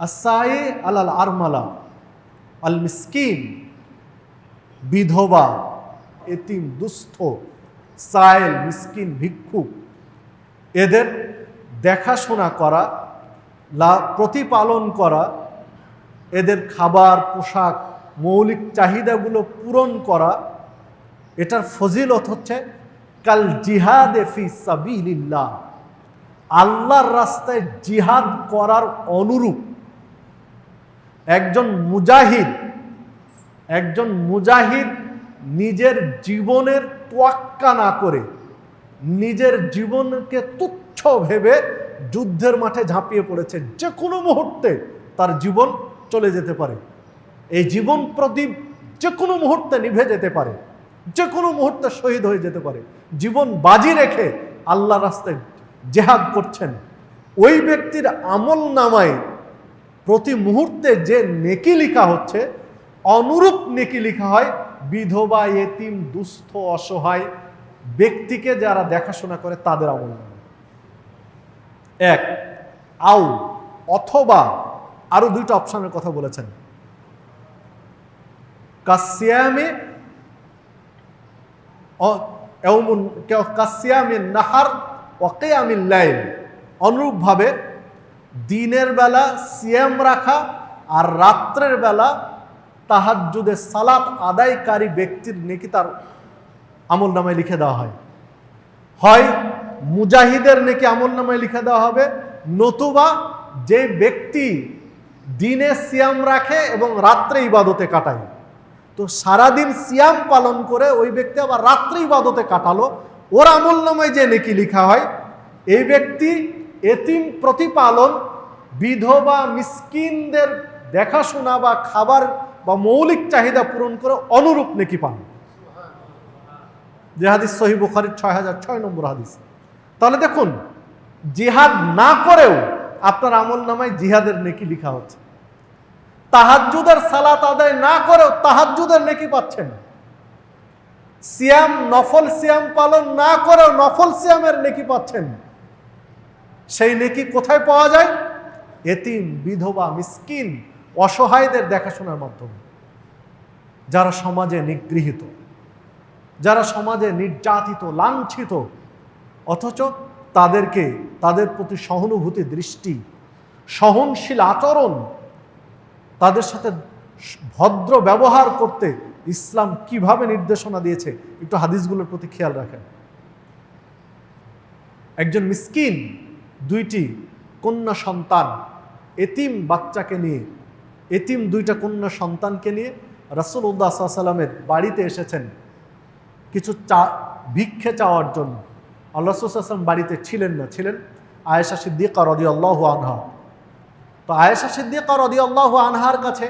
[SPEAKER 1] আসাই আলাল আরমালা আল মিসকিন, বিধবা, এতিম, দুস্থ, সাইল, মিসকিন, ভিক্ষুক, এদের দেখাশোনা করা, প্রতিপালন করা, এদের খাবার, পোশাক, মৌলিক চাহিদাগুলো পূরণ করা, এটার ফজিলত হচ্ছে কাল জিহাদে ফি সাবিলিল্লাহ, আল্লাহর রাস্তায় জিহাদ করার অনুরূপ। একজন মুজাহিদ নিজের জীবনের তোয়াক্কা না করে, নিজের জীবনকে তুচ্ছ ভেবে যুদ্ধের মাঠে ঝাঁপিয়ে পড়েছে, যে কোনো মুহূর্তে তার জীবন চলে যেতে পারে, এই জীবন প্রদীপ যে কোনো মুহূর্তে নিভে যেতে পারে, যে কোনো মুহূর্তে শহীদ হয়ে যেতে পারে, জীবন বাজি রেখে আল্লাহ রাস্তায় জিহাদ করছেন, ওই ব্যক্তির আমল নামায় প্রতি মুহূর্তে যে নেকি লেখা হচ্ছে, অনুরূপ নেকি লেখা হয় বিধবা, এতিম, দুস্থ, অসহায় ব্যক্তিকে যারা দেখাশোনা করে তাদের আমল নামায়। এক, আও অথবা, আরো 2টা অপশনের কথা বলেছেন, কাসিয়ামে নাহার ওয়া কিয়ামিল লাইল, অনুরূপভাবে দিনের বেলা সিয়াম রাখা আর রাত্রের বেলা তাহাজ্জুদে সালাত আদায়কারী ব্যক্তির নেকি তার আমলনামায় লিখে দেওয়া হয়। হয় মুজাহিদের নেকি আমলনামায় লিখে দেওয়া হবে, নতুবা যে ব্যক্তি দিনে সিয়াম রাখে এবং রাত্রে ইবাদতে কাটায়, তো সারাদিন সিয়াম পালন করে ওই ব্যক্তি আবার রাত্রে ইবাদতে কাটালো, ওর আমলনামায় যে নেকি লিখা হয়, এই ব্যক্তি এতিম প্রতিপালন, বিধবা মিসকিনদের দেখাশোনা বা খাবার বা মৌলিক চাহিদা পূরণ করে অনুরূপ নেকি পান। যে হাদিস সহিহ বুখারীর 6006 নম্বর হাদিস। তাহলে দেখুন, জিহাদ না করেও আপনার আমলনামায় জিহাদের নেকি লিখা হচ্ছে, তাহাজ্জুদের সালাত আদায় না করেও তাহাজ্জুদের নেকি পাচ্ছেন, সিয়াম নফল সিয়াম পালন না করেও নফল সিয়ামের নেকি পাচ্ছেন। সেই নেকি কোথায় পাওয়া যায়? এতিম, বিধবা, মিসকিন, অসহায়দের দেখাশোনার মাধ্যমে, যারা সমাজে নিগৃহীত, যারা সমাজে নির্যাতিত, লাঞ্ছিত, অথচ তাদেরকে, তাদের প্রতি সহানুভূতি দৃষ্টি, সহনশীল আচরণ, তাদের সাথে ভদ্র ব্যবহার করতে ইসলাম কিভাবে নির্দেশনা দিয়েছে একটু হাদিসগুলোর প্রতি খেয়াল রাখেন। একজন মিসকিন, দুইটি কন্যা সন্তান, এতিম বাচ্চাকে নিয়ে, এতিম দুইটা কন্যা সন্তানকে নিয়ে রাসূলুল্লাহ সাল্লাল্লাহু আলাইহি ওয়াসাল্লামের বাড়িতে এসেছেন কিছু ভিক্ষে চাওয়ার জন্য। আল্লাহ রাসূল সাল্লাল্লাহু আলাইহি ওয়াসাল্লাম বাড়িতে ছিলেন না, ছিলেন আয়েশা সিদ্দিকা রাদিয়াল্লাহু আনহা। তো আয়েশা সিদ্দিকা রাদিয়াল্লাহু আনহার কাছে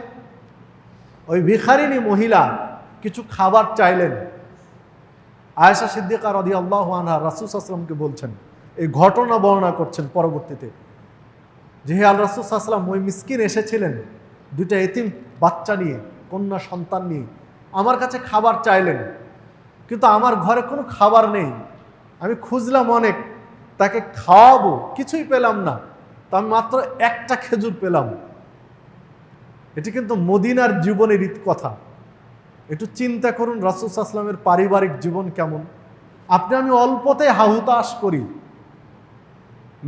[SPEAKER 1] ওই ভিখারিনী মহিলা কিছু খাবার চাইলেন। আয়েশা সিদ্দিকা রাদিয়াল্লাহু আনহা রাসূল সাল্লাল্লাহু আলাইহি ওয়াসাল্লামকে বলছেন, এই ঘটনা বর্ণনা করছেন পরবর্তীতে, যে হে আল্লাহ রাসূল সাল্লাল্লাহু আলাইহি ওয়াসাল্লাম, ওই মিসকিন এসেছিলেন দুইটা এতিম বাচ্চা নিয়ে, কন্যা সন্তান নিয়ে, আমার কাছে খাবার চাইলেন, কিন্তু আমার ঘরে কোনো খাবার নেই। আমি খুঁজলাম অনেক, তাকে খাওয়াবো, কিছুই পেলাম না, তো আমি মাত্র একটা খেজুর পেলাম। এটি কিন্তু মদিনার জীবনের কথা। একটু চিন্তা করুন রাসূল সাল্লাল্লাহু আলাইহি ওয়াসাল্লামের পারিবারিক জীবন কেমন। আপনি আমি অল্পতে হাহুতাশ করি,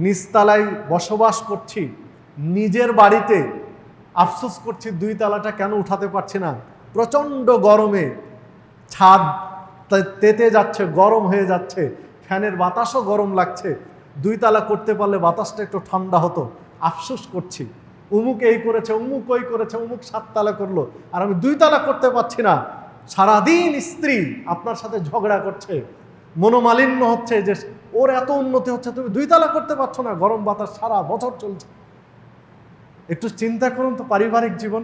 [SPEAKER 1] নিচতলায় বসবাস করছি, নিজের বাড়িতে আফসোস করছি 2 তলাটা কেন উঠাতে পারছি না, প্রচণ্ড গরমে ছাদ তেতে যাচ্ছে, গরম হয়ে যাচ্ছে, ফ্যানের বাতাসও গরম লাগছে, 2 তলা করতে পারলে বাতাসটা একটু ঠান্ডা হতো, আফসোস করছি, উমুক এই করেছে, উমুক ওই করেছে, উমুক 7 তলা করলো, আর আমি 2 তলা করতে পারছি না। সারাদিন স্ত্রী আপনার সাথে ঝগড়া করছে, মনোমালিন্য হচ্ছে যে ওর এত উন্নতি হচ্ছে, তুমি 2 তলা করতে পারছো না, গরম বাতাস সারা বছর চলছে। একটু চিন্তা করুন তো পারিবারিক জীবন।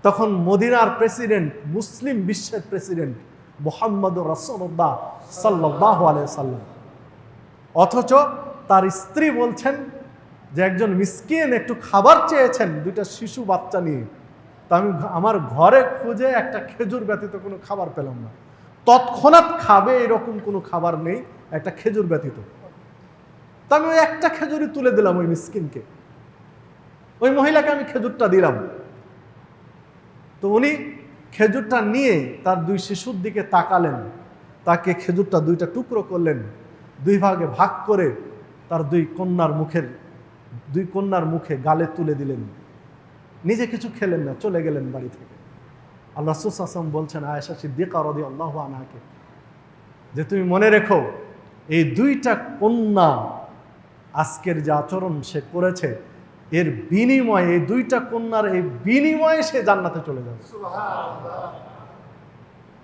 [SPEAKER 1] তখন মদিনার প্রেসিডেন্ট, মুসলিম বিশ্বের প্রেসিডেন্ট মুহাম্মদুর রাসূলুল্লাহ সাল্লাল্লাহু আলাইহি ওয়াসাল্লাম, অথচ তার স্ত্রী বলছেন যে একজন মিসকিন একটু খাবার চেয়েছেন 2টা শিশু বাচ্চা নিয়ে, তা আমি আমার ঘরে খুঁজে একটা খেজুর ব্যতীত কোনো খাবার পেলাম না। তৎক্ষণাৎ খাবে এরকম কোনো খাবার নেই একটা খেজুর ব্যতীত। তা আমি ওই একটা খেজুরই তুলে দিলাম ওই মিসকিনকে, ওই মহিলাকে আমি খেজুরটা দিলাম। তো উনি খেজুরটা নিয়ে তার 2 শিশুর দিকে তাকালেন, তাকে খেজুরটা 2টা টুকরো করলেন, 2 ভাগে ভাগ করে তার 2 কন্যার মুখে গালে তুলে দিলেন, নিজে কিছু খেলেন না, চলে গেলেন বাড়ি থেকে। আল্লাহ রাসূল সাল্লাল্লাহু আলাইহি ওয়াসাল্লাম বলছেন আয়েশা সিদ্দিকা রাদিয়াল্লাহু আনহাকে যে তুমি মনে রেখো, এই 2টা কন্যা আজকের যে আচরণ সে করেছে, এর বিনিময়ে, এই 2টা কন্যার এই বিনিময়ে সে জান্নাতে চলে যাবে।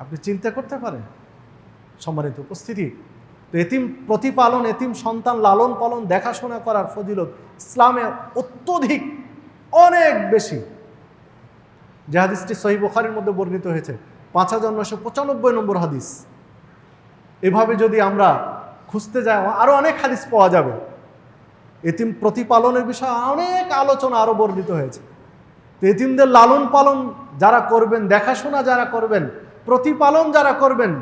[SPEAKER 1] আপনি চিন্তা করতে পারেন সম্মানিত উপস্থিতি। তো এতিম প্রতিপালন, এতিম সন্তান লালন পালন, দেখাশোনা করার ফজিলত ইসলামে অত্যধিক, অনেক বেশি। যে হাদিসটি সহিহ বুখারীর মধ্যে বর্ণিত হয়েছে, 5995 নম্বর হাদিস। এভাবে যদি আমরা খুঁজতে যাই আরো অনেক হাদিস পাওয়া যাবে। এতিম প্রতিপালনের বিষয়ে অনেক আলোচনা আরো বর্ণিত হয়েছে। তো এতিমদের লালন পালন যারা করবেন, দেখাশোনা যারা করবেন, প্রতিপালন যারা করবেন,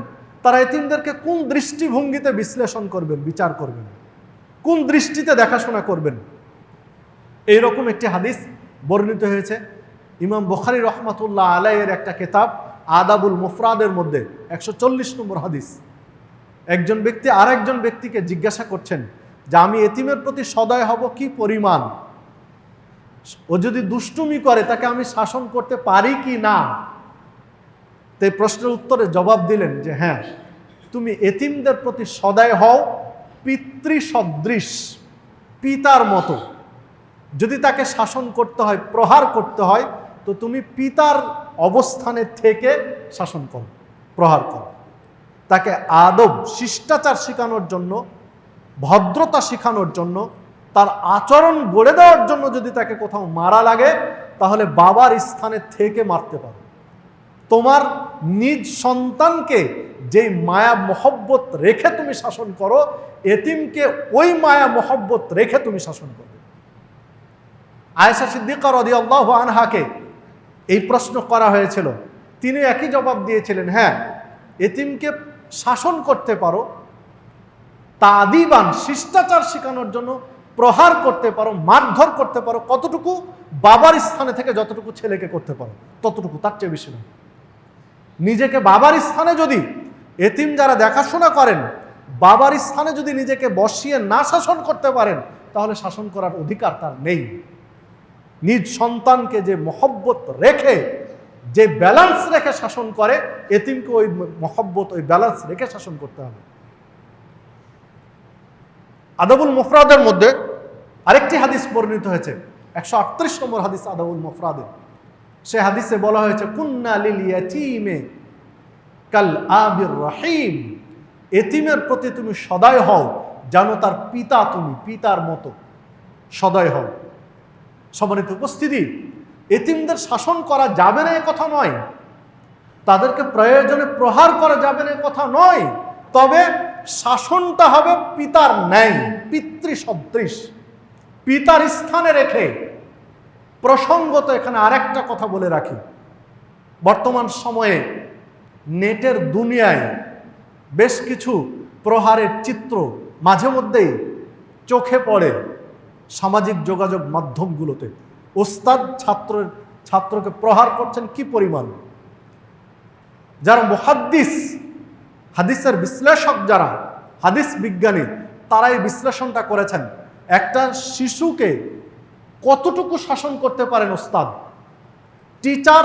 [SPEAKER 1] তারা এতিমদেরকে কোন দৃষ্টিভঙ্গিতে বিশ্লেষণ করবেন, বিচার করবেন, কোন দৃষ্টিতে দেখাশোনা করবেন, এইরকম একটি হাদিস বর্ণিত হয়েছে ইমাম বুখারী রহমাতুল্লাহ আলাইহির একটা কিতাব আদাবুল মুফরাদের মধ্যে 140 নম্বর হাদিস। একজন ব্যক্তি আরেকজন ব্যক্তিকে জিজ্ঞাসা করছেন যে আমি এতিমের প্রতি সদয় হব কি পরিমাণ, ও যদি দুষ্টুমি করে তাকে আমি শাসন করতে পারি কি না। তো এই প্রশ্নের উত্তরে জবাব দিলেন যে হ্যাঁ, তুমি এতিমদের প্রতি সদয় হও পিতৃসদৃশ, পিতার মতো। যদি তাকে শাসন করতে হয়, প্রহার করতে হয়, তো তুমি পিতার অবস্থানে থেকে শাসন করো, প্রহার করো। তাকে আদব, শিষ্টাচার শেখানোর জন্য, ভদ্রতা শেখানোর জন্য, তার আচরণ গড়ে দেওয়ার জন্য যদি তাকে কোথাও মারা লাগে, তাহলে বাবার স্থানে থেকে মারতে পারো। তোমার নিজ সন্তানকে যেই মায়া মহব্বত রেখে তুমি শাসন করো, এতিমকে ওই মায়া মহব্বত রেখে তুমি শাসন করো। আয়েশা সিদ্দিকা রাদিয়াল্লাহু আনহাকে এই প্রশ্ন করা হয়েছিল, তিনি একই জবাব দিয়েছিলেন, হ্যাঁ, এতিমকে শাসন করতে পারো, তাদিবান, শিষ্টাচার শেখানোর জন্য প্রহার করতে পারো, মারধর করতে পারো। কতটুকু? বাবার স্থানে থেকে যতটুকু ছেলেকে করতে পারো ততটুকু, তার চেয়ে বেশি না। নিজেকে বাবার স্থানে যদি, এতিম যারা দেখাশোনা করেন, বাবার স্থানে যদি নিজেকে বসিয়ে না শাসন করতে পারেন, তাহলে শাসন করার অধিকার তার নেই। নিজ সন্তানকে যে মহব্বত রেখে, যে ব্যালেন্স রেখে শাসন করে, এতিমকে ওই মহব্বত, ওই ব্যালেন্স রেখে শাসন করতে হবে। আদাবুল মুফরাদের মধ্যে আরেকটি হাদিস বর্ণিত হয়েছে, 138 নম্বর হাদিস আদাবুল মুফরাদে। সে হাদিসে বলা হয়েছে, কুন্না লিল ইয়াতীমে কাল আবির রহিম, এতিমের প্রতি তুমি সদয় হও যেন তার পিতা, তুমি পিতার মতো সদয় হও। সম্মানিত উপস্থিতি, এতিমদের শাসন করা যাবে না এ কথা নয়, তাদেরকে প্রয়োজনে প্রহার করা যাবে না এ কথা নয়, তবে শাসনটা হবে পিতার ন্যায়, পিতৃসদৃশ, পিতার স্থানে রেখে। প্রসঙ্গত এখানে আরেকটা কথা বলে রাখি, বর্তমান সময়ে নেটের দুনিয়ায় বেশ কিছু প্রহারের চিত্র মাঝে মধ্যেই চোখে পড়ে সামাজিক যোগাযোগ মাধ্যমগুলোতে। ওস্তাদ ছাত্রকে প্রহার করছেন কি পরিমাণ। যারা মুহাদ্দিস, হাদিসের বিশ্লেষক, যারা হাদিস বিজ্ঞানী, তারা এই বিশ্লেষণটা করেছেন, একটা শিশুকে কতটুকু শাসন করতে পারেন ওস্তাদ, টিচার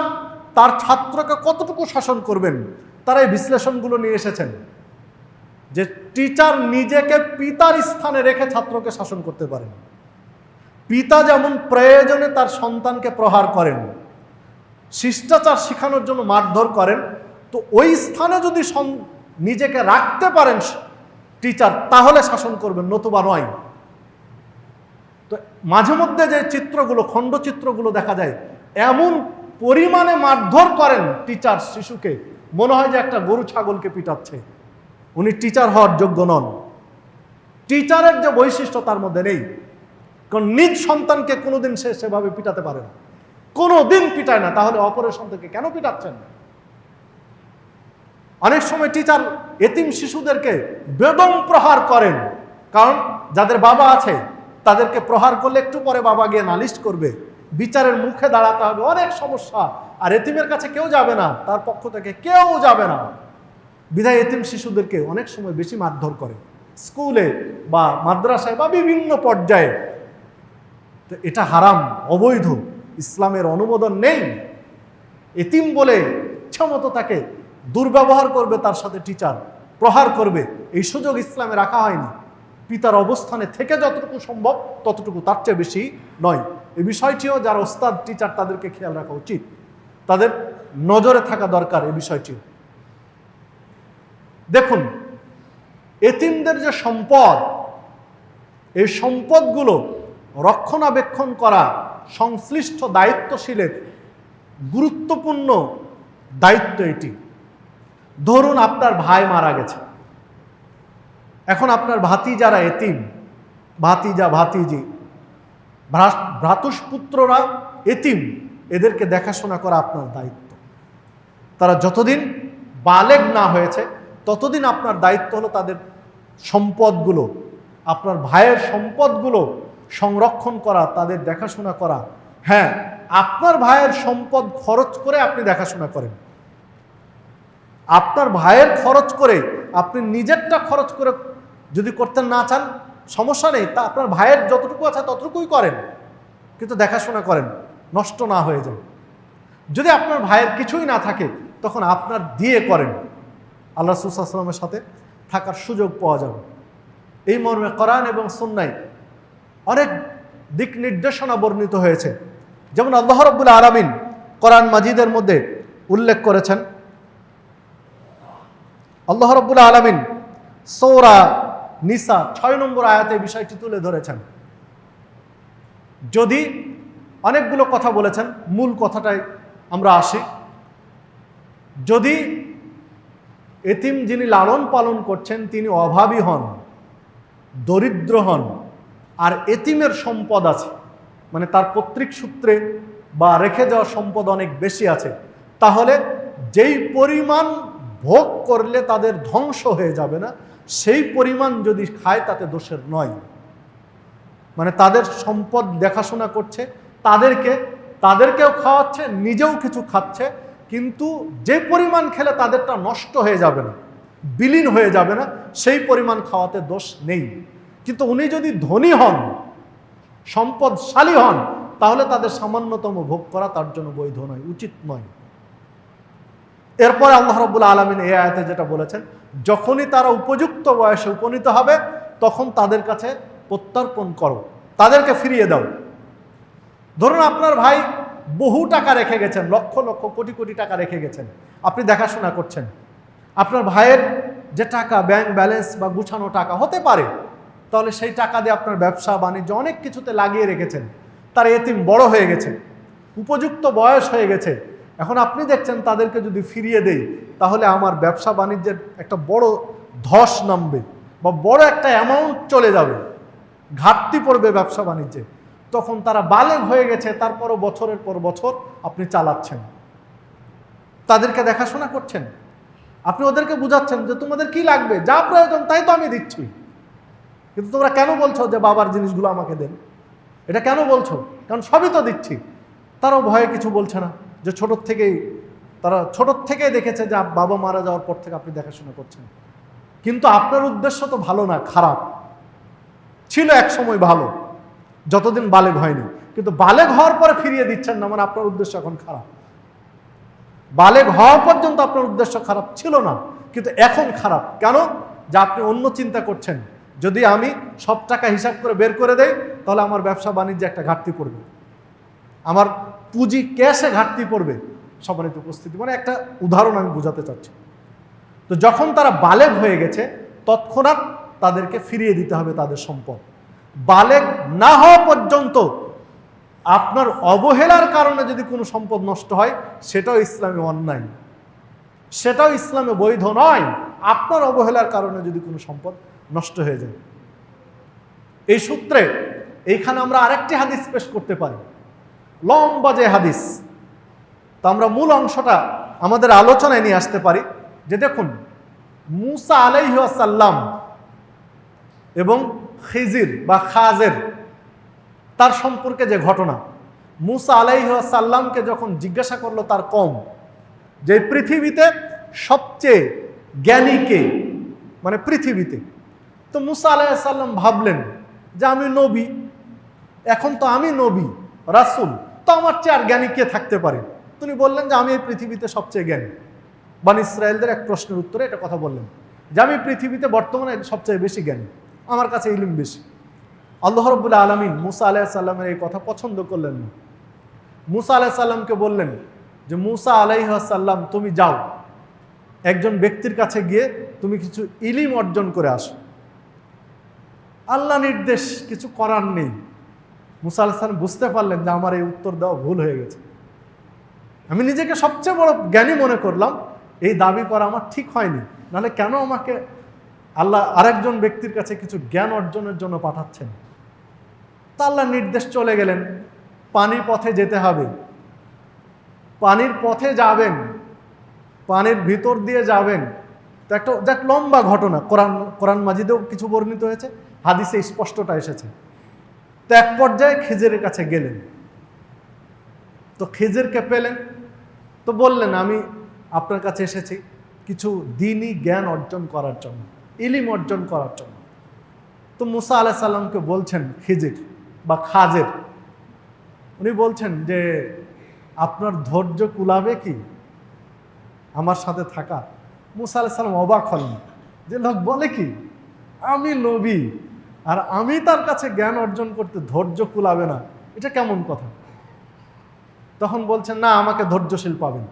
[SPEAKER 1] তার ছাত্রকে কতটুকু শাসন করবেন, তারা এই বিশ্লেষণগুলো নিয়ে এসেছেন যে টিচার নিজেকে পিতার স্থানে রেখে ছাত্রকে শাসন করতে পারেন। পিতা যেমন প্রয়োজনে তার সন্তানকে প্রহার করেন, শিষ্টাচার শেখানোর জন্য মারধর করেন, তো ওই স্থানে যদি নিজেকে রাখতে পারেন টিচার, তাহলে শাসন করবেন, নতুবা নয়। তো মাঝে মধ্যে যে চিত্রগুলো, খণ্ডচিত্রগুলো দেখা যায়, এমন পরিমাণে মারধর করেন টিচার শিশুকে, মনে হয় যে একটা গরু ছাগলকে পিটাচ্ছে। উনি টিচার হওয়ার যোগ্য নন, টিচারের যে বৈশিষ্ট্য তার মধ্যে নেই। কারণ নিজ সন্তানকে কোনোদিন সে সেভাবে পিটাতে পারে না, কোনোদিন পিটায় না, তাহলে অপরের সন্তানকে কেন পিটাচ্ছেন? অনেক সময় টিচার এতিম শিশুদেরকে বেদম প্রহার করেন, কারণ যাদের বাবা আছে তাদেরকে প্রহার করলে একটু পরে বাবা গিয়ে নালিশ করবে, বিচারের মুখে দাঁড়াতে হবে, অনেক সমস্যা। আর এতিমের কাছে কেউ যাবে না, তার পক্ষ থেকে কেউ যাবে না, বিধায় এতিম শিশুদেরকে অনেক সময় বেশি মারধর করে, স্কুলে বা মাদ্রাসায় বা বিভিন্ন পর্যায়ে। তো এটা হারাম, অবৈধ, ইসলামের অনুমোদন নেই। এতিম বলে ইচ্ছামতো তাকে দুর্ব্যবহার করবে, তার সাথে টিচার প্রহার করবে, এই সুযোগ ইসলামে রাখা হয়নি। পিতার অবস্থানে থেকে যতটুকু সম্ভব ততটুকু, তার চেয়ে বেশি নয়। এই বিষয়টিও যারা ওস্তাদ, টিচার, তাদেরকে খেয়াল রাখা উচিত, তাদের নজরে থাকা দরকার এই বিষয়টিও। দেখুন, এতিমদের যে সম্পদ, এই সম্পদগুলো রক্ষণাবেক্ষণ করা সংশ্লিষ্ট দায়িত্বশীলের গুরুত্বপূর্ণ দায়িত্ব এটি। ধরুন আপনার ভাই মারা গেছে, এখন আপনার ভাতিজারা এতিম, ভাতিজা, ভাতিজি, ভ্রাতুষ্পুত্ররা এতিম, এদেরকে দেখাশোনা করা আপনার দায়িত্ব। তারা যতদিন বালেগ না হয়েছে ততদিন আপনার দায়িত্ব হলো তাদের সম্পদগুলো, আপনার ভাইয়ের সম্পদগুলো সংরক্ষণ করা, তাদের দেখাশোনা করা। হ্যাঁ, আপনার ভাইয়ের সম্পদ খরচ করে আপনি দেখাশোনা করেন, আপনার ভাইয়ের খরচ করে, আপনি নিজেরটা খরচ করে যদি করতে না চান, সমস্যা নেই, তা আপনার ভাইয়ের যতটুকু আছে ততটুকুই করেন, কিন্তু দেখাশোনা করেন নষ্ট না হয়ে যায়। যদি আপনার ভাইয়ের কিছুই না থাকে তখন আপনার দিয়ে করেন, আল্লাহ রাসূল সাল্লাল্লাহু আলাইহি ওয়াসাল্লামের সাথে থাকার সুযোগ পাওয়া যাবে। এই মর্মে কোরআন এবং সুন্নাহয় অনেক দিক নির্দেশনা বর্ণিত হয়েছে। যেমন আল্লাহ রাব্বুল আলামিন কোরআন মাজিদের মধ্যে উল্লেখ করেছেন, আল্লাহ রাব্বুল আলামিন সূরা নিসা 6 নম্বর আয়াতে বিষয়টি তুলে ধরেছেন। যদি অনেকগুলো কথা বলেছেন, মূল কথাটাই আমরা আসি। যদি এতিম যিনি লালন পালন করছেন তিনি অভাবী হন, দরিদ্র হন, আর এতিমের সম্পদ আছে, মানে তার পৈতৃক সূত্রে বা রেখে যাওয়া সম্পদ অনেক বেশি আছে, তাহলে যেই পরিমাণ ভোগ করলে তাদের ধ্বংস হয়ে যাবে না, সেই পরিমাণ যদি খায় তাতে দোষের নয়। মানে তাদের সম্পদ দেখাশোনা করছে, তাদেরকেও খাওয়াচ্ছে, নিজেও কিছু খাচ্ছে, কিন্তু যে পরিমাণ খেলে তাদেরটা নষ্ট হয়ে যাবে না, বিলীন হয়ে যাবে না, সেই পরিমাণ খাওয়াতে দোষ নেই। কিন্তু উনি যদি ধনী হন, সম্পদশালী হন, তাহলে তাদের সামান্যতম ভোগ করা তার জন্য বৈধ নয়, উচিত নয়। এরপরে আল্লাহ রাব্বুল আলামিন এই আয়াতে যেটা বলেছেন, যখনই তারা উপযুক্ত বয়সে উপনীত হবে তখন তাদের কাছে প্রত্যর্পণ করো, তাদেরকে ফিরিয়ে দাও। ধরুন আপনার ভাই বহু টাকা রেখে গেছেন, লক্ষ লক্ষ কোটি কোটি টাকা রেখে গেছেন, আপনি দেখাশোনা করছেন। আপনার ভাইয়ের যে টাকা, ব্যাংক ব্যালেন্স বা গুছানো টাকা হতে পারে, তাহলে সেই টাকা দিয়ে আপনার ব্যবসা বাণিজ্য অনেক কিছুতে লাগিয়ে রেখেছেন। তার এতিম বড় হয়ে গেছে, উপযুক্ত বয়স হয়ে গেছে, এখন আপনি দেখছেন তাদেরকে যদি ফিরিয়ে দেই তাহলে আমার ব্যবসা বাণিজ্যের একটা বড় ধস নামবে বা বড় একটা অ্যামাউন্ট চলে যাবে, ঘাটতি পড়বে ব্যবসা বাণিজ্যে। তখন তারা বালেগ হয়ে গেছে, তারপরও বছরের পর বছর আপনি চালাচ্ছেন, তাদেরকে দেখাশোনা করছেন, আপনি ওদেরকে বুঝাচ্ছেন যে তোমাদের কি লাগবে, যা প্রয়োজন তাই তো আমি দিচ্ছি, কিন্তু তোমরা কেন বলছো যে বাবার জিনিসগুলো আমাকে দেন? এটা কেন বলছো? কারণ সবই তো দিচ্ছি। তারাও ভয়ে কিছু বলছে না, যে তারা ছোট থেকেই দেখেছে যে বাবা মারা যাওয়ার পর থেকে আপনি দেখাশোনা করছেন। কিন্তু আপনার উদ্দেশ্য তো ভালো না, খারাপ ছিল, এক সময় ভালো, যতদিন বালেগ হয়নি, কিন্তু বালেগ হওয়ার পরে ফিরিয়ে দিচ্ছেন না, মানে আপনার উদ্দেশ্য এখন খারাপ। বালেগ হওয়া পর্যন্ত আপনার উদ্দেশ্য খারাপ ছিল না, কিন্তু এখন খারাপ। কেন? যে আপনি অন্য চিন্তা করছেন, যদি আমি সব টাকা হিসাব করে বের করে দেই তাহলে আমার ব্যবসা বাণিজ্যে একটা ঘাটতি পড়বে, আমার পুঁজি ক্যাশে ঘাটতি পড়বে। সম্মানিত উপস্থিতি, মানে একটা উদাহরণ আমি বোঝাতে চাচ্ছি। তো যখন তারা বালেগ হয়ে গেছে তৎক্ষণাৎ তাদেরকে ফিরিয়ে দিতে হবে তাদের সম্পদ। বালেগ না হওয়া পর্যন্ত আপনার অবহেলার কারণে যদি কোনো সম্পদ নষ্ট হয় সেটাও ইসলামে অন্যায়, সেটাও ইসলামে বৈধ নয়। আপনার অবহেলার কারণে যদি কোনো সম্পদ নষ্ট হয়ে যায়। এই সূত্রে এইখানে আমরা আরেকটি হাদিস পেশ করতে পারি, লম্বা যে হাদিস, তা আমরা মূল অংশটা আমাদের আলোচনায় নিয়ে আসতে পারি। যে দেখুন, মুসা আলাইহিস সালাম এবং খিজির বা খাজের তার সম্পর্কে যে ঘটনা, মুসা আলাইহিস সালামকে যখন জিজ্ঞাসা করলো তার কওম যে পৃথিবীতে সবচেয়ে জ্ঞানী কে, মানে পৃথিবীতে, তো মুসা আলাইহিস সালাম ভাবলেন যে আমি নবী, এখন তো আমি নবী রাসূল, তো আমার চেয়ে আর জ্ঞানী কে থাকতে পারে? তিনি বললেন যে আমি এই পৃথিবীতে সবচেয়ে জ্ঞানী। বনী ইসরায়েলদের এক প্রশ্নের উত্তরে এটা কথা বললেন যে আমি পৃথিবীতে বর্তমানে সবচেয়ে বেশি জ্ঞানী, আমার কাছে ইলম বেশি। আল্লাহ রাব্বুল আলামিন মুসা আলাইহিস সালামের এই কথা পছন্দ করলেন না। মুসা আলাইহিস সালামকে বললেন যে মুসা আলাইহিস সালাম, তুমি যাও একজন ব্যক্তির কাছে গিয়ে তুমি কিছু ইলম অর্জন করে আসো। আল্লাহ নির্দেশ, কিছু করার নেই। মুসা আলাইহিস সালাম বুঝতে পারলেন যে আমার এই উত্তর দেওয়া ভুল হয়ে গেছে, আমি নিজেকে সবচেয়ে বড় জ্ঞানী মনে করলাম, এই দাবি করা আমার ঠিক হয়নি। নাহলে কেন আমাকে আল্লাহ আরেকজন ব্যক্তির কাছে কিছু জ্ঞান অর্জনের জন্য পাঠাচ্ছেন? তা আল্লাহ নির্দেশ, চলে গেলেন, পানির পথে যেতে হবে, পানির পথে যাবেন, পানির ভিতর দিয়ে যাবেন। তো একটা লম্বা ঘটনা, কোরআন মাজিদেও কিছু বর্ণিত হয়েছে, হাদিসে স্পষ্টটা এসেছে। তো এক পর্যায়ে খিজিরের কাছে গেলেন, তো খিজিরকে পেলেন, তো বললেন আমি আপনার কাছে এসেছি কিছু দ্বীনি জ্ঞান অর্জন করার জন্য, ইলম অর্জন করার জন্য। তো মুসা আলাইহিস সালামকে বলছেন খিজির বা খাজের, উনি বলছেন যে আপনার ধৈর্য কুলাবে কি আমার সাথে থাকা? মুসা আলাইহিস সালাম অবাক হলেন যে লোক বলে কি, আমি নবী আর আমি তার কাছে জ্ঞান অর্জন করতে ধৈর্য কুলাবে না, এটা কেমন কথা? তখন বলছেন না, আমাকে ধৈর্যশীল পাবেন।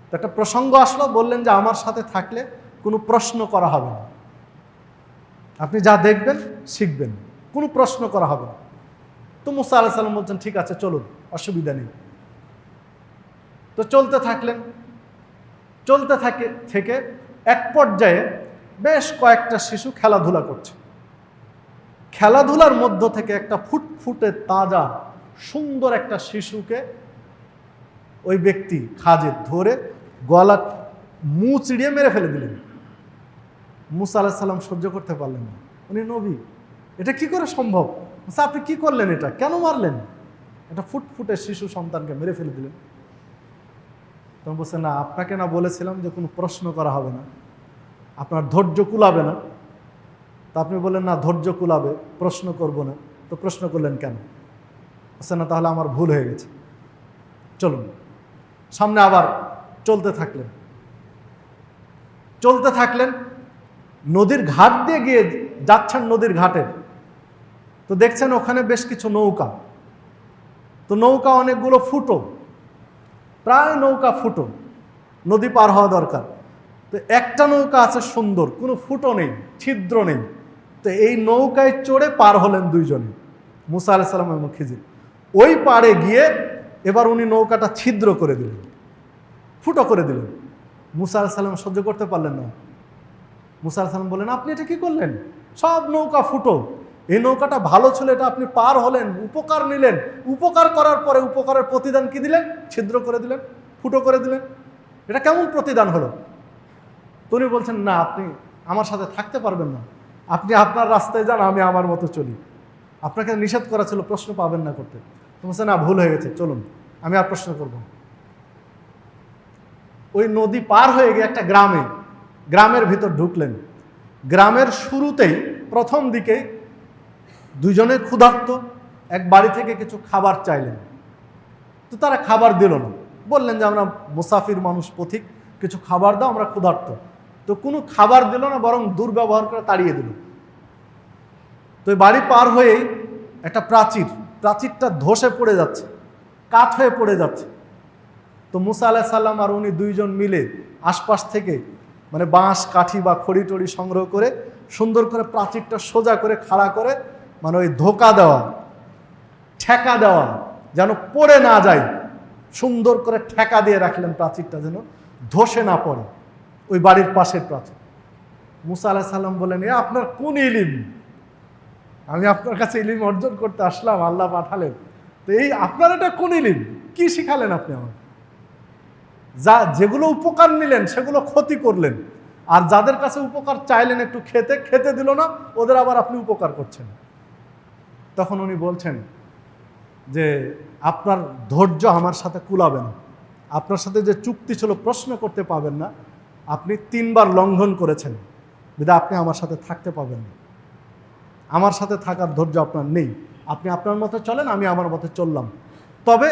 [SPEAKER 1] তো একটা প্রসঙ্গ আসলো, বললেন যে আমার সাথে থাকলে কোনো প্রশ্ন করা হবে না, আপনি যা দেখবেন শিখবেন, কোনো প্রশ্ন করা হবে না। তো মুসা আলাইহিস সালাম বলছেন ঠিক আছে চলুন, অসুবিধা নেই। তো চলতে থাকলেন, চলতে থেকে এক পর্যায়ে বেশ কয়েকটা শিশু খেলাধুলা করছে। খেলাধুলার মধ্য থেকে একটা ফুটফুটে তাজা সুন্দর একটা শিশুকে ওই ব্যক্তি খাজের ধরে গলা চিড়িয়ে মেরে ফেলে দিলেন। মুসা আলাইহিস সালাম সহ্য করতে পারলেন না, উনি নবী, এটা কি করে সম্ভব? মুসা, আপনি কি করলেন? এটা কেন মারলেন? একটা ফুটফুটে শিশু সন্তানকে মেরে ফেলে দিলেন। তখন বলছে না, আপনাকে না বলেছিলাম যে কোনো প্রশ্ন করা হবে না, আপনার ধৈর্য কুলাবে না। তা আপনি বললেন না ধৈর্য কুলাবে, প্রশ্ন করব না, তো প্রশ্ন করলেন কেন? বলছে না, তাহলে আমার ভুল হয়ে গেছে, চলুন। সামনে আবার চলতে থাকলেন, চলতে থাকলেন, নদীর ঘাট দিয়ে গিয়ে যাচ্ছেন, নদীর ঘাটে তো দেখছেন ওখানে বেশ কিছু নৌকা, তো নৌকা অনেকগুলো ফুটো, প্রায় নৌকা ফুটো, নদী পার হওয়া দরকার। তো একটা নৌকা আছে সুন্দর, কোনো ফুটো নেই, ছিদ্র নেই। তো এই নৌকায় চড়ে পার হলেন দুইজনে, মুসা আলাইহিস সালাম এবং খিজির। ওই পাড়ে গিয়ে এবার উনি নৌকাটা ছিদ্র করে দিলেন, ফুটো করে দিলেন। মুসা আলাইহিস সালাম সহ্য করতে পারলেন না। মুসা আলাইহিস সালাম বললেন, আপনি এটা কি করলেন? সব নৌকা ফুটো, এই নৌকাটা ভালো ছিল, এটা আপনি পার হলেন, উপকার নিলেন, উপকার করার পরে উপকারের প্রতিদান কি দিলেন? ছিদ্র করে দিলেন, ফুটো করে দিলেন। এটা কেমন প্রতিদান হলো? তিনি বলছেন না, আপনি আমার সাথে থাকতে পারবেন না, আপনি আপনার রাস্তায় যান, আমি আমার মতো চলি, আপনাকে নিষেধ করা ছিল প্রশ্ন পাবেন না করতে। তো বলছে না, ভুল হয়ে গেছে, চলুন, আমি আর প্রশ্ন করব। ওই নদী পার হয়ে গিয়ে একটা গ্রামের ভিতর ঢুকলেন। গ্রামের শুরুতেই প্রথম দিকে দুইজনে ক্ষুধার্ত, এক বাড়ি থেকে কিছু খাবার চাইলেন, তো তারা খাবার দিল না, বললেন যে আমরা মুসাফির মানুষ, পথিক, কিছু খাবার দাও, আমরা ক্ষুধার্ত। তো কোনো খাবার দিল না, বরং দুর্ব্যবহার করে তাড়িয়ে দিল। তো এই বাড়ি পার হয়েই একটা প্রাচীরটা ধসে পড়ে যাচ্ছে, কাঠ হয়ে পড়ে যাচ্ছে। তো মুসা আলাইহিস সালাম আর উনি দুইজন মিলে আশপাশ থেকে মানে বাঁশ কাঠি বা খড়ি টড়ি সংগ্রহ করে সুন্দর করে প্রাচীরটা সোজা করে খাড়া করে, মানে ওই ধোকা দেওয়া, ঠেকা দেওয়া যেন পড়ে না যায়, সুন্দর করে ঠেকা দিয়ে রাখলেন প্রাচীরটা যেন ধসে না পড়ে, ওই বাড়ির পাশের প্রাচীর। মুসা আলাইহিস সালাম বলেন, এ আপনার কোন ইলিম? আমি আপনার কাছে ইলিম অর্জন করতে আসলাম, আল্লাহ পাঠালেন, তো এই আপনার এটা কোন ইলিম? কি শিখালেন আপনি আমার? যেগুলো উপকার নিলেন সেগুলো ক্ষতি করলেন, আর যাদের কাছে উপকার চাইলেন একটু খেতে দিল না, ওদের আবার আপনি উপকার করছেন। তখন উনি বলছেন যে আপনার ধৈর্য আমার সাথে কুলাবে না, আপনার সাথে যে চুক্তি ছিল প্রশ্ন করতে পাবেন না, আপনি 3 বার লঙ্ঘন করেছেন, বিধায় আপনি আমার সাথে থাকতে পাবেন না, আমার সাথে থাকার ধৈর্য আপনার নেই, আপনি আপনার মতো চলেন, আমি আমার মতো চললাম, তবে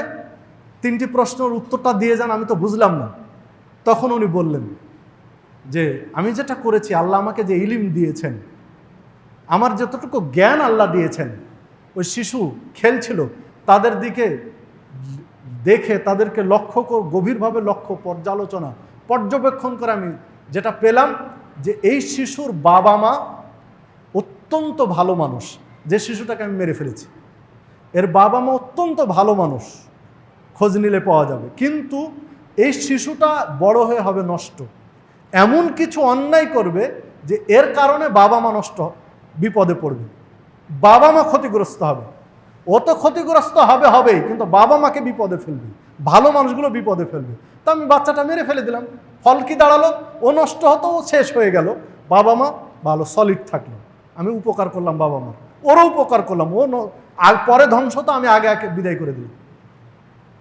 [SPEAKER 1] 3টি প্রশ্নের উত্তরটা দিয়ে যান, আমি তো বুঝলাম না। তখন উনি বললেন যে আমি যেটা করেছি, আল্লাহ আমাকে যে ইলিম দিয়েছেন, আমার যতটুকু জ্ঞান আল্লাহ দিয়েছেন, ওই শিশু খেলছিল, তাদের দিকে দেখে তাদেরকে গভীরভাবে পর্যবেক্ষণ করে আমি যেটা পেলাম যে এই শিশুর বাবা মা অত্যন্ত ভালো মানুষ, যে শিশুটাকে আমি মেরে ফেলেছি এর বাবা মা অত্যন্ত ভালো মানুষ, খোঁজ নিলে পাওয়া যাবে, কিন্তু এই শিশুটা বড় হয়ে হবে নষ্ট, এমন কিছু অন্যায় করবে যে এর কারণে বাবা মা নষ্ট, বিপদে পড়বে, বাবা মা ক্ষতিগ্রস্ত হবে, ও তো ক্ষতিগ্রস্ত হবেই, কিন্তু বাবা মাকে বিপদে ফেলবে, ভালো মানুষগুলো বিপদে ফেলবে। তো আমি বাচ্চাটা মেরে ফেলে দিলাম, ফল কি দাঁড়ালো? ও নষ্ট হতো, ও শেষ হয়ে গেল, বাবা মা ভালো সলিড থাকলো, আমি উপকার করলাম বাবা মার, ওরও উপকার করলাম, আর পরে ধ্বংস তো আমি আগে বিদায় করে দিলাম।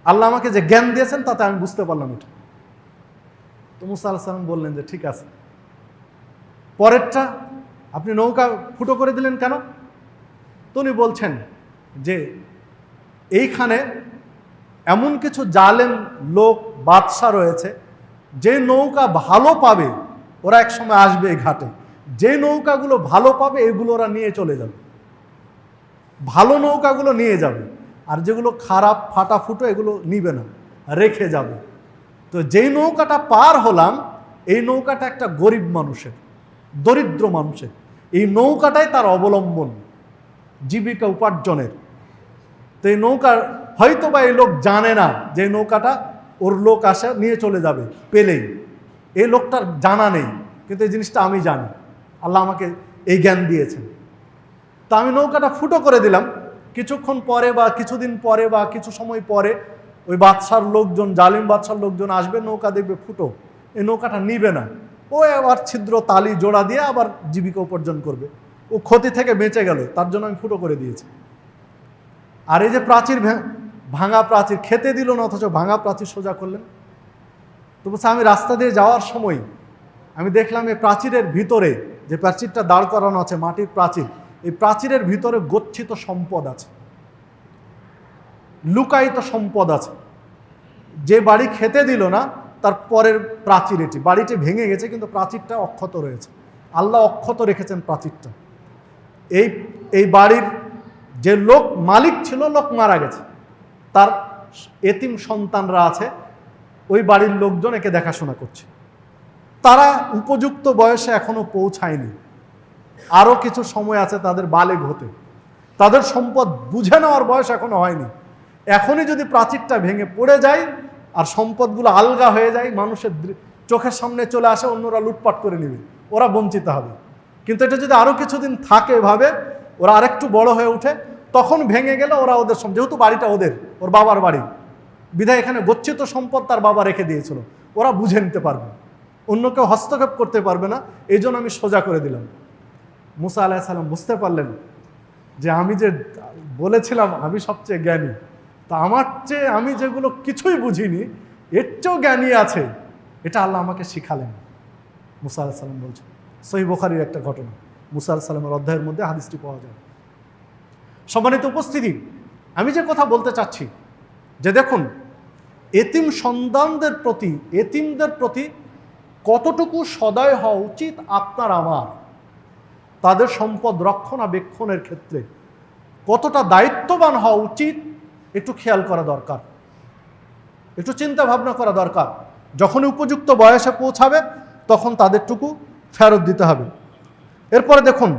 [SPEAKER 1] আল্লাহ আমাকে যে জ্ঞান দিয়েছেন তাতে আমি বুঝতে পারলাম এটা। তো মুসা আলাইহিস সালাম বললেন যে ঠিক আছে, পরেরটা আপনি নৌকা ফুটো করে দিলেন কেন? তো উনি বলছেন যে এইখানে এমন কিছু জালেম লোক বাদশা রয়েছে, যে নৌকা ভালো পাবে ওরা এক সময় আসবে এই ঘাটে, যে নৌকাগুলো ভালো পাবে এগুলো ওরা নিয়ে চলে যাবে, ভালো নৌকাগুলো নিয়ে যাবে, আর যেগুলো খারাপ ফাটা ফুটো এগুলো নিবে না, রেখে যাবে। তো যেই নৌকাটা পার হলাম, এই নৌকাটা একটা গরিব মানুষের, দরিদ্র মানুষের, এই নৌকাটাই তার অবলম্বন, জীবিকা উপার্জনের। তো এই নৌকা হয়তো বা এই লোক জানে না যে নৌকাটা ওর লোক আসে নিয়ে চলে যাবে পেলেই, এই লোকটার জানা নেই, কিন্তু এই জিনিসটা আমি জানি, আল্লাহ আমাকে এই জ্ঞান দিয়েছেন। তা আমি নৌকাটা ফুটো করে দিলাম। কিছুক্ষণ পরে বা কিছুদিন পরে বা কিছু সময় পরে ওই বাদশার লোকজন, জালিম বাদশার লোকজন আসবে, নৌকা দেখবে ফুটো, এই নৌকাটা নিবে না, ও আবার ছিদ্র তালি জোড়া দিয়ে আবার জীবিকা উপার্জন করবে, ও ক্ষতি থেকে বেঁচে গেল, তার জন্য আমি ফুটো করে দিয়েছি। আর এই যে প্রাচীর, ভাঙা প্রাচীর খেতে দিল না, অথচ ভাঙা প্রাচীর সোজা করলেন। তো বলছে আমি রাস্তা দিয়ে যাওয়ার সময় আমি দেখলাম এই প্রাচীরের ভিতরে, যে প্রাচীরটা দাঁড় করানো আছে মাটির প্রাচীর, এই প্রাচীরের ভিতরে গচ্ছিত সম্পদ আছে, লুকায়িত সম্পদ আছে। যে বাড়ি খেতে দিল না তার পরের প্রাচীর, এটি বাড়িটি ভেঙে গেছে কিন্তু প্রাচীরটা অক্ষত রয়েছে, আল্লাহ অক্ষত রেখেছেন প্রাচীরটা। এই বাড়ির যে লোক মালিক ছিল, লোক মারা গেছে, তার এতিম সন্তানরা আছে, ওই বাড়ির লোকজন একে দেখাশোনা করছে। তারা উপযুক্ত বয়সে এখনো পৌঁছায়নি, আরও কিছু সময় আছে তাদের বালেগ হতে, তাদের সম্পদ বুঝে নেওয়ার বয়স এখনো হয়নি। এখনই যদি প্রাচীরটা ভেঙে পড়ে যায় আর সম্পদগুলো আলগা হয়ে যায়, মানুষের চোখের সামনে চলে আসে, অন্যরা লুটপাট করে নেবে, ওরা বঞ্চিত হবে। কিন্তু এটা যদি আরও কিছুদিন থাকে এভাবে, ওরা আরেকটু বড় হয়ে ওঠে, তখন ভেঙে গেলে ওরা ওদের, যেহেতু বাড়িটা ওদের, ওর বাবার বাড়ি বিধায় এখানে গচ্ছিত সম্পদ তার বাবা রেখে দিয়েছিল, ওরা বুঝে নিতে পারবে, অন্য কেউ হস্তক্ষেপ করতে পারবে না, এই জন্য আমি সোজা করে দিলাম। মুসা আলাইহিস সালাম বুঝতে পারলেন যে আমি যে বলেছিলাম আমি সবচেয়ে জ্ঞানী, তা আমার চেয়ে আমি যেগুলো কিছুই বুঝিনি এর চেয়েও জ্ঞানী আছে, এটা আল্লাহ আমাকে শিখালেন। মুসা আলাইহিস সালাম বলছেন, সহিহ বুখারীর একটা ঘটনা, মুসা আলাইহিস সালামের অধ্যায়ের মধ্যে হাদিসটি পাওয়া যায়। সম্মানিত উপস্থিতি, আমি যে কথা বলতে চাচ্ছি যে দেখুন, এতিম সন্তানদের প্রতি, এতিমদের প্রতি কতটুকু সদয় হওয়া উচিত আপনার আমার, তাদের সম্পদ রক্ষণাবেক্ষণের ক্ষেত্রে কতটা দায়িত্ববান হওয়া উচিত, একটু খেয়াল করা দরকার, একটু চিন্তা ভাবনা করা দরকার। যখনই উপযুক্ত বয়সে পৌঁছাবে তখন তাদেরটুকু ফেরত দিতে হবে। এরপরে দেখুন,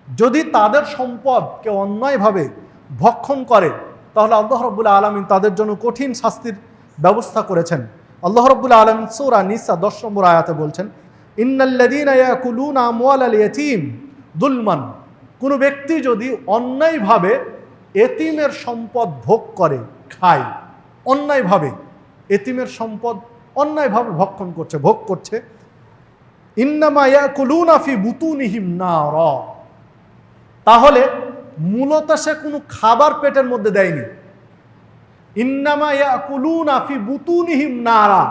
[SPEAKER 1] যদি তাদের সম্পদ কেউ অন্যায়ভাবে ভক্ষণ করে তাহলে আল্লাহ রাব্বুল আলামিন তাদের জন্য কঠিন শাস্তির ব্যবস্থা করেছেন। আল্লাহ রাব্বুল আলামিন সূরা নিসা 10 নম্বর আয়াতে বলছেন, ইন্নাল্লাযীনা ইয়াকুলুনা আমওয়ালাল ইয়াতীম যুলমান, কোনো ব্যক্তি যদি অন্যায়ভাবে এতিমের সম্পদ ভোগ করে, খায়, অন্যায়ভাবে এতিমের সম্পদ অন্যায়ভাবে ভক্ষণ করছে, ভোগ করছে, ইন্নামা ইয়াকুলুনা ফি বুতুনিহিম নারা, তাহলে মূলত সে কোনো খাবার পেটের মধ্যে দেয়নি। ইন্নামা ইয়াকুলুনা ফি বুতুনিহিম নারা,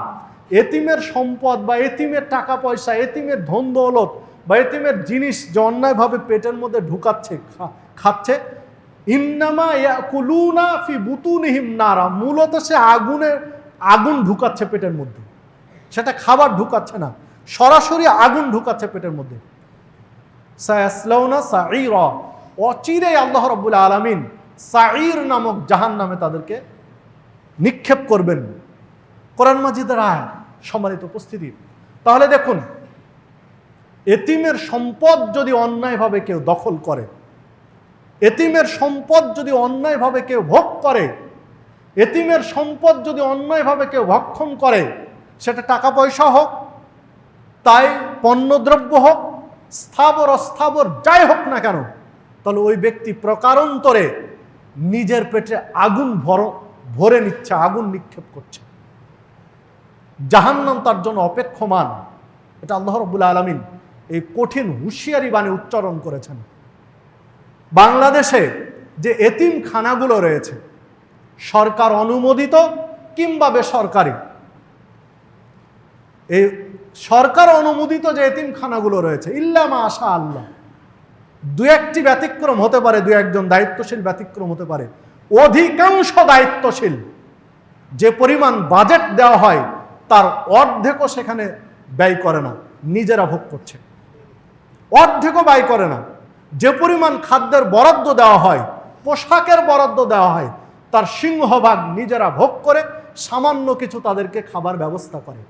[SPEAKER 1] এতিমের সম্পদ বা এতিমের টাকা পয়সা, এতিমের ধন দৌলত বা এতিমের জিনিস যে অন্যায়ভাবে পেটের মধ্যে ঢুকাচ্ছে, খাচ্ছে, ইন্নামা ইয়াকুলুনা ফি বুতুনিহিম নারা, মূলত সে আগুন ঢুকাচ্ছে পেটের মধ্যে, সেটা খাবার ঢুকাচ্ছে না, সরাসরি আগুন ঢুকাচ্ছে পেটের মধ্যে। সায়াসলাউনা সাঈরা, অচিরেই আল্লাহ রাব্বুল আলামিন সাঈর নামক জাহান্নামে তাদেরকে নিক্ষেপ করবেন। কোরআন মাজিদের আয়াত। সম্মানিত উপস্থিতি, তাহলে দেখুন, এতিমের সম্পদ যদি অন্যায়ভাবে কেউ দখল করে, এতিমের সম্পদ যদি অন্যায়ভাবে কেউ ভোগ করে, এতিমের সম্পদ যদি অন্যায়ভাবে কেউ ভক্ষণ করে, সেটা টাকা পয়সা হোক, তাই পণ্যদ্রব্য হোক, স্থাবর অস্থাবর যাই হোক না কেন, তাহলে ওই ব্যক্তি প্রকারান্তরে নিজের পেটে আগুন ভরে নিচ্ছে, আগুন নিক্ষেপ করছে, জাহান্নাম তার জন্য অপেক্ষমান। এটা আল্লাহ রাব্বুল আলামিন এই কঠিন হুঁশিয়ারি বাণী উচ্চারণ করেছেন। বাংলাদেশে যে এতিমখানাগুলো রয়েছে, সরকার অনুমোদিত কিংবা বেসরকারি, এই সরকার অনুমোদিত যে এতিমখানাগুলো রয়েছে, ইল্লা মাশা আল্লাহ, দু একটি ব্যতিক্রম হতে পারে, দু একজন দায়িত্বশীল ব্যতিক্রম হতে পারে। অধিকাংশ দায়িত্বশীল যে পরিমাণ বাজেট দেওয়া হয় তার অর্ধেকও সেখানে ব্যয় করে না, নিজেরা ভোগ করছে। অর্ধেকও ব্যয় করে না। যে পরিমাণ খাদ্যের বরাদ্দ দেওয়া হয়, পোশাকের বরাদ্দ দেওয়া হয়, তার সিংহভাগ নিজেরা ভোগ করে সামান্য কিছু তাদেরকে খাবার ব্যবস্থা করে।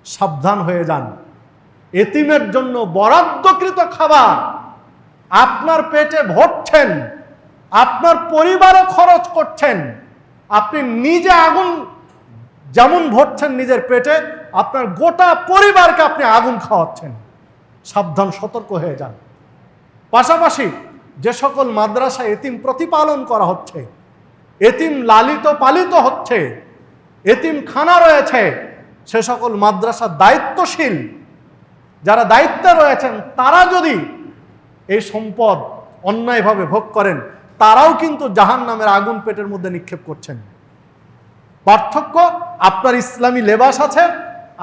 [SPEAKER 1] সাবধান হয়ে যান, এতিমের জন্য বরাদ্দকৃত খাবার আপনার পেটে ভরছেন, আপনার পরিবারও খরচ করছেন, আপনি নিজে আগুন যেমন ভরছেন নিজের পেটে, আপনার গোটা পরিবারকে আপনি আগুন খাওয়াচ্ছেন। সাবধান, সতর্ক হয়ে যান। পাশাপাশি যে সকল মাদ্রাসায় এতিম প্রতিপালন করা হচ্ছে, এতিম লালিত পালিত হচ্ছে, এতিম খানা রয়েছে, সে সকল মাদ্রাসার দায়িত্বশীল যারা দায়িত্বে রয়েছেন তারা যদি এই সম্পদ অন্যায়ভাবে ভোগ করেন, তারাও কিন্তু জাহান্নামের আগুন পেটের মধ্যে নিক্ষেপ করছেন। পার্থক্য, আপনার ইসলামী লেবাস আছে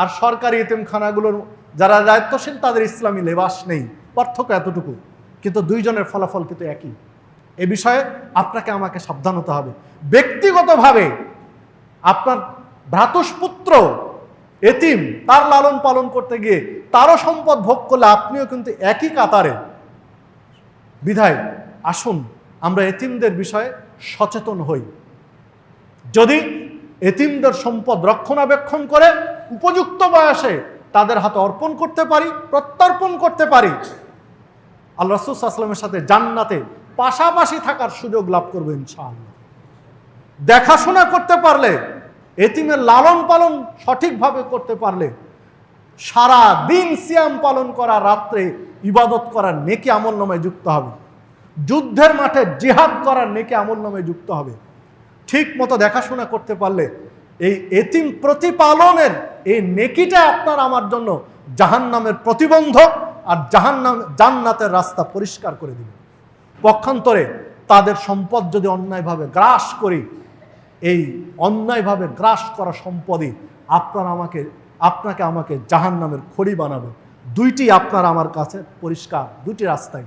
[SPEAKER 1] আর সরকারি এতিমখানাগুলোর যারা দায়িত্বশীল তাদের ইসলামী লেবাস নেই। পার্থক্য এতটুকু, কিন্তু দুইজনের ফলাফল কিন্তু একই। এ বিষয়ে আপনাকে আমাকে সাবধান হতে হবে। ব্যক্তিগতভাবে আপনার ভ্রাতুষ্পুত্র এতিম, তার লালন পালন করতে গিয়ে তারও সম্পদ ভোগ করলে আপনিও কিন্তু একই কাতারে। বিধায় আসুন আমরা এতিমদের বিষয়ে সচেতন হই। যদি এতিমদের সম্পদ রক্ষণাবেক্ষণ করে উপযুক্ত বয়সে তাদের হাতে অর্পণ করতে পারি, প্রত্যর্পণ করতে পারি, আল্লাহ রাসূল সাল্লাল্লাহু আলাইহি ওয়াসাল্লামের সাথে জান্নাতে পাশাপাশি থাকার সুযোগ লাভ করবো ইনশাআল্লাহ। দেখাশোনা করতে পারলে, এতিমের লালন পালন সঠিকভাবে করতে পারলে, সারা দিন সিয়াম পালন করা, রাত্রে ইবাদত করার নেকি আমলনামায় যুক্ত হবে। যুদ্ধের মাঠে জিহাদ করার নেকি আমলনামায় যুক্ত হবে। ঠিক মতো দেখাশোনা করতে পারলে এই এতিম প্রতিপালনের এই নেকিটা আপনার আমার জন্য জাহান্নামের প্রতিবন্ধক আর জান্নাতের রাস্তা পরিষ্কার করে দিবে। পক্ষান্তরে তাদের সম্পদ যদি অন্যায়ভাবে গ্রাস করি, এই অন্যায়ভাবে গ্রাস করা সম্পদই আপনাকে আমাকে জাহান্নামের খড়ি বানাবে। দুইটি আপনার আমার কাছে পরিষ্কার, দুটি রাস্তায়।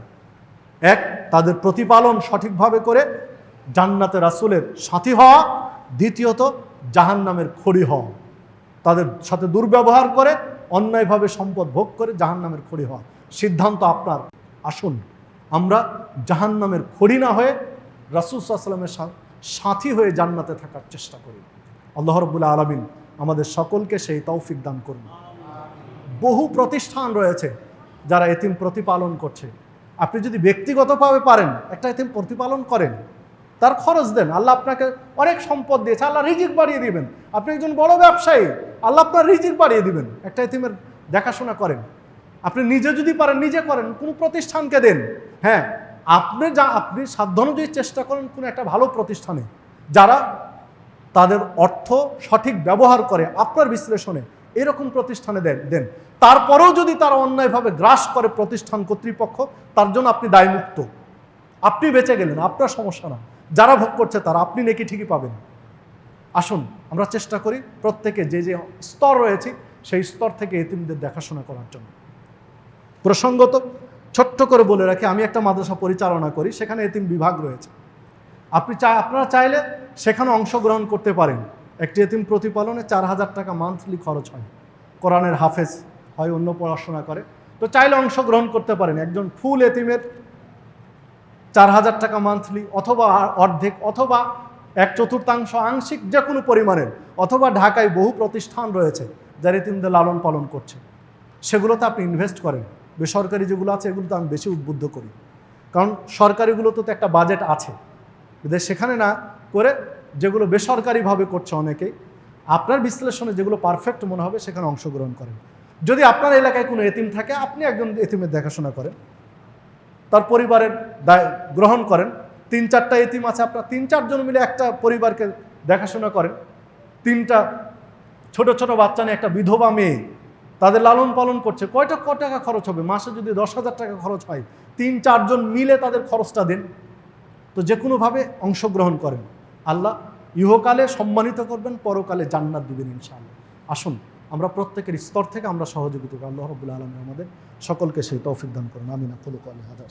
[SPEAKER 1] এক, তাদের প্রতিপালন সঠিকভাবে করে জান্নাতে রাসূলের সাথী হওয়া। দ্বিতীয়ত, জাহান্নামের খড়ি হওয়া। তাদের সাথে দুর্ব্যবহার করে অন্যায়ভাবে সম্পদ ভোগ করে জাহান্নামের খড়ি হওয়া। সিদ্ধান্ত আপনার। আসুন আমরা জাহান্নামের খড়ি না হয়ে রাসূল সাল্লাল্লাহু আলাইহি ওয়াসাল্লামের সাথী হয়ে জান্নাতে থাকার চেষ্টা করি। আল্লাহ রাব্বুল আলামিন আমাদের সকলকে সেই তৌফিক দান করুন। বহু প্রতিষ্ঠান রয়েছে যারা এতিম প্রতিপালন করছে। আপনি যদি ব্যক্তিগতভাবে পারেন একটা এতিম প্রতিপালন করেন, তার খরচ দেন। আল্লাহ আপনাকে অনেক সম্পদ দিয়েছে, আল্লাহ রিজিক বাড়িয়ে দিবেন। আপনি একজন বড় ব্যবসায়ী, আল্লাহ আপনার রিজিক বাড়িয়ে দিবেন। একটা এতিমের দেখাশোনা করেন। আপনি নিজে যদি পারেন নিজে করেন, কোনো প্রতিষ্ঠানকে দেন। হ্যাঁ, আপনি সাধ্য অনুযায়ী চেষ্টা করেন কোনো একটা ভালো প্রতিষ্ঠানে, যারা তাদের অর্থ সঠিক ব্যবহার করে আপনার বিশ্লেষণে, এরকম প্রতিষ্ঠানে দেন। তারপরেও যদি তারা অন্যায়ভাবে গ্রাস করে প্রতিষ্ঠান কর্তৃপক্ষ, তার জন্য আপনি দায়মুক্ত। আপনি বেঁচে গেলেন, আপনার সমস্যা না। যারা ভোগ করছে তারা, আপনি নেকি ঠিকই পাবেন। আসুন আমরা চেষ্টা করি প্রত্যেকে যে যে স্তর রয়েছে সেই স্তর থেকে এতিমদের দেখাশোনা করার জন্য। প্রসঙ্গত ছোট্ট করে বলে রাখি, আমি একটা মাদ্রাসা পরিচালনা করি, সেখানে এতিম বিভাগ রয়েছে। আপনারা চাইলে সেখানে অংশগ্রহণ করতে পারেন। একটি এতিম প্রতিপালনে 4000 টাকা মান্থলি খরচ হয়। কোরআনের হাফেজ হয়, অন্য পড়াশোনা করে, তো চাইলে অংশগ্রহণ করতে পারেন। একজন ফুল এতিমের 4000 টাকা মান্থলি, অথবা অর্ধেক, অথবা 1/4 আংশিক, যে কোনো পরিমাণের। অথবা ঢাকায় বহু প্রতিষ্ঠান রয়েছে যারা এতিমদের লালন পালন করছে, সেগুলোতে আপনি ইনভেস্ট করেন। বেসরকারি যেগুলো আছে এগুলোতে আমি বেশি উদ্বুদ্ধ করি, কারণ সরকারিগুলোতে তো একটা বাজেট আছে। সেখানে না করে যেগুলো বেসরকারিভাবে করছে অনেকেই, আপনার বিশ্লেষণে যেগুলো পারফেক্ট মনে হবে সেখানে অংশগ্রহণ করেন। যদি আপনার এলাকায় কোনো এতিম থাকে, আপনি একজন এতিমের দেখাশোনা করেন, তার পরিবারের দায় গ্রহণ করেন। 3-4টা এতিম আছে, আপনার 3-4 জন মিলে একটা পরিবারকে দেখাশোনা করেন। 3টা ছোট ছোট বাচ্চা নিয়ে একটা বিধবা মেয়ে, তাদের লালন পালন করছে। কত টাকা খরচ হবে? মাসে যদি 10,000 টাকা খরচ হয়, 3-4 জন মিলে তাদের খরচটা দেন। তো যে কোনোভাবে অংশগ্রহণ করেন, আল্লাহ ইহকালে সম্মানিত করবেন, পরকালে জান্নাত দিবেন ইনশাআল্লাহ। আসুন আমরা প্রত্যেকের স্তর থেকে আমরা সহযোগিতা করি। আল্লাহ রাব্বুল আলামিন আমাদের সকলকে সেই তৌফিক দান করুন। আমিন। আকুলু কওলি হাযা।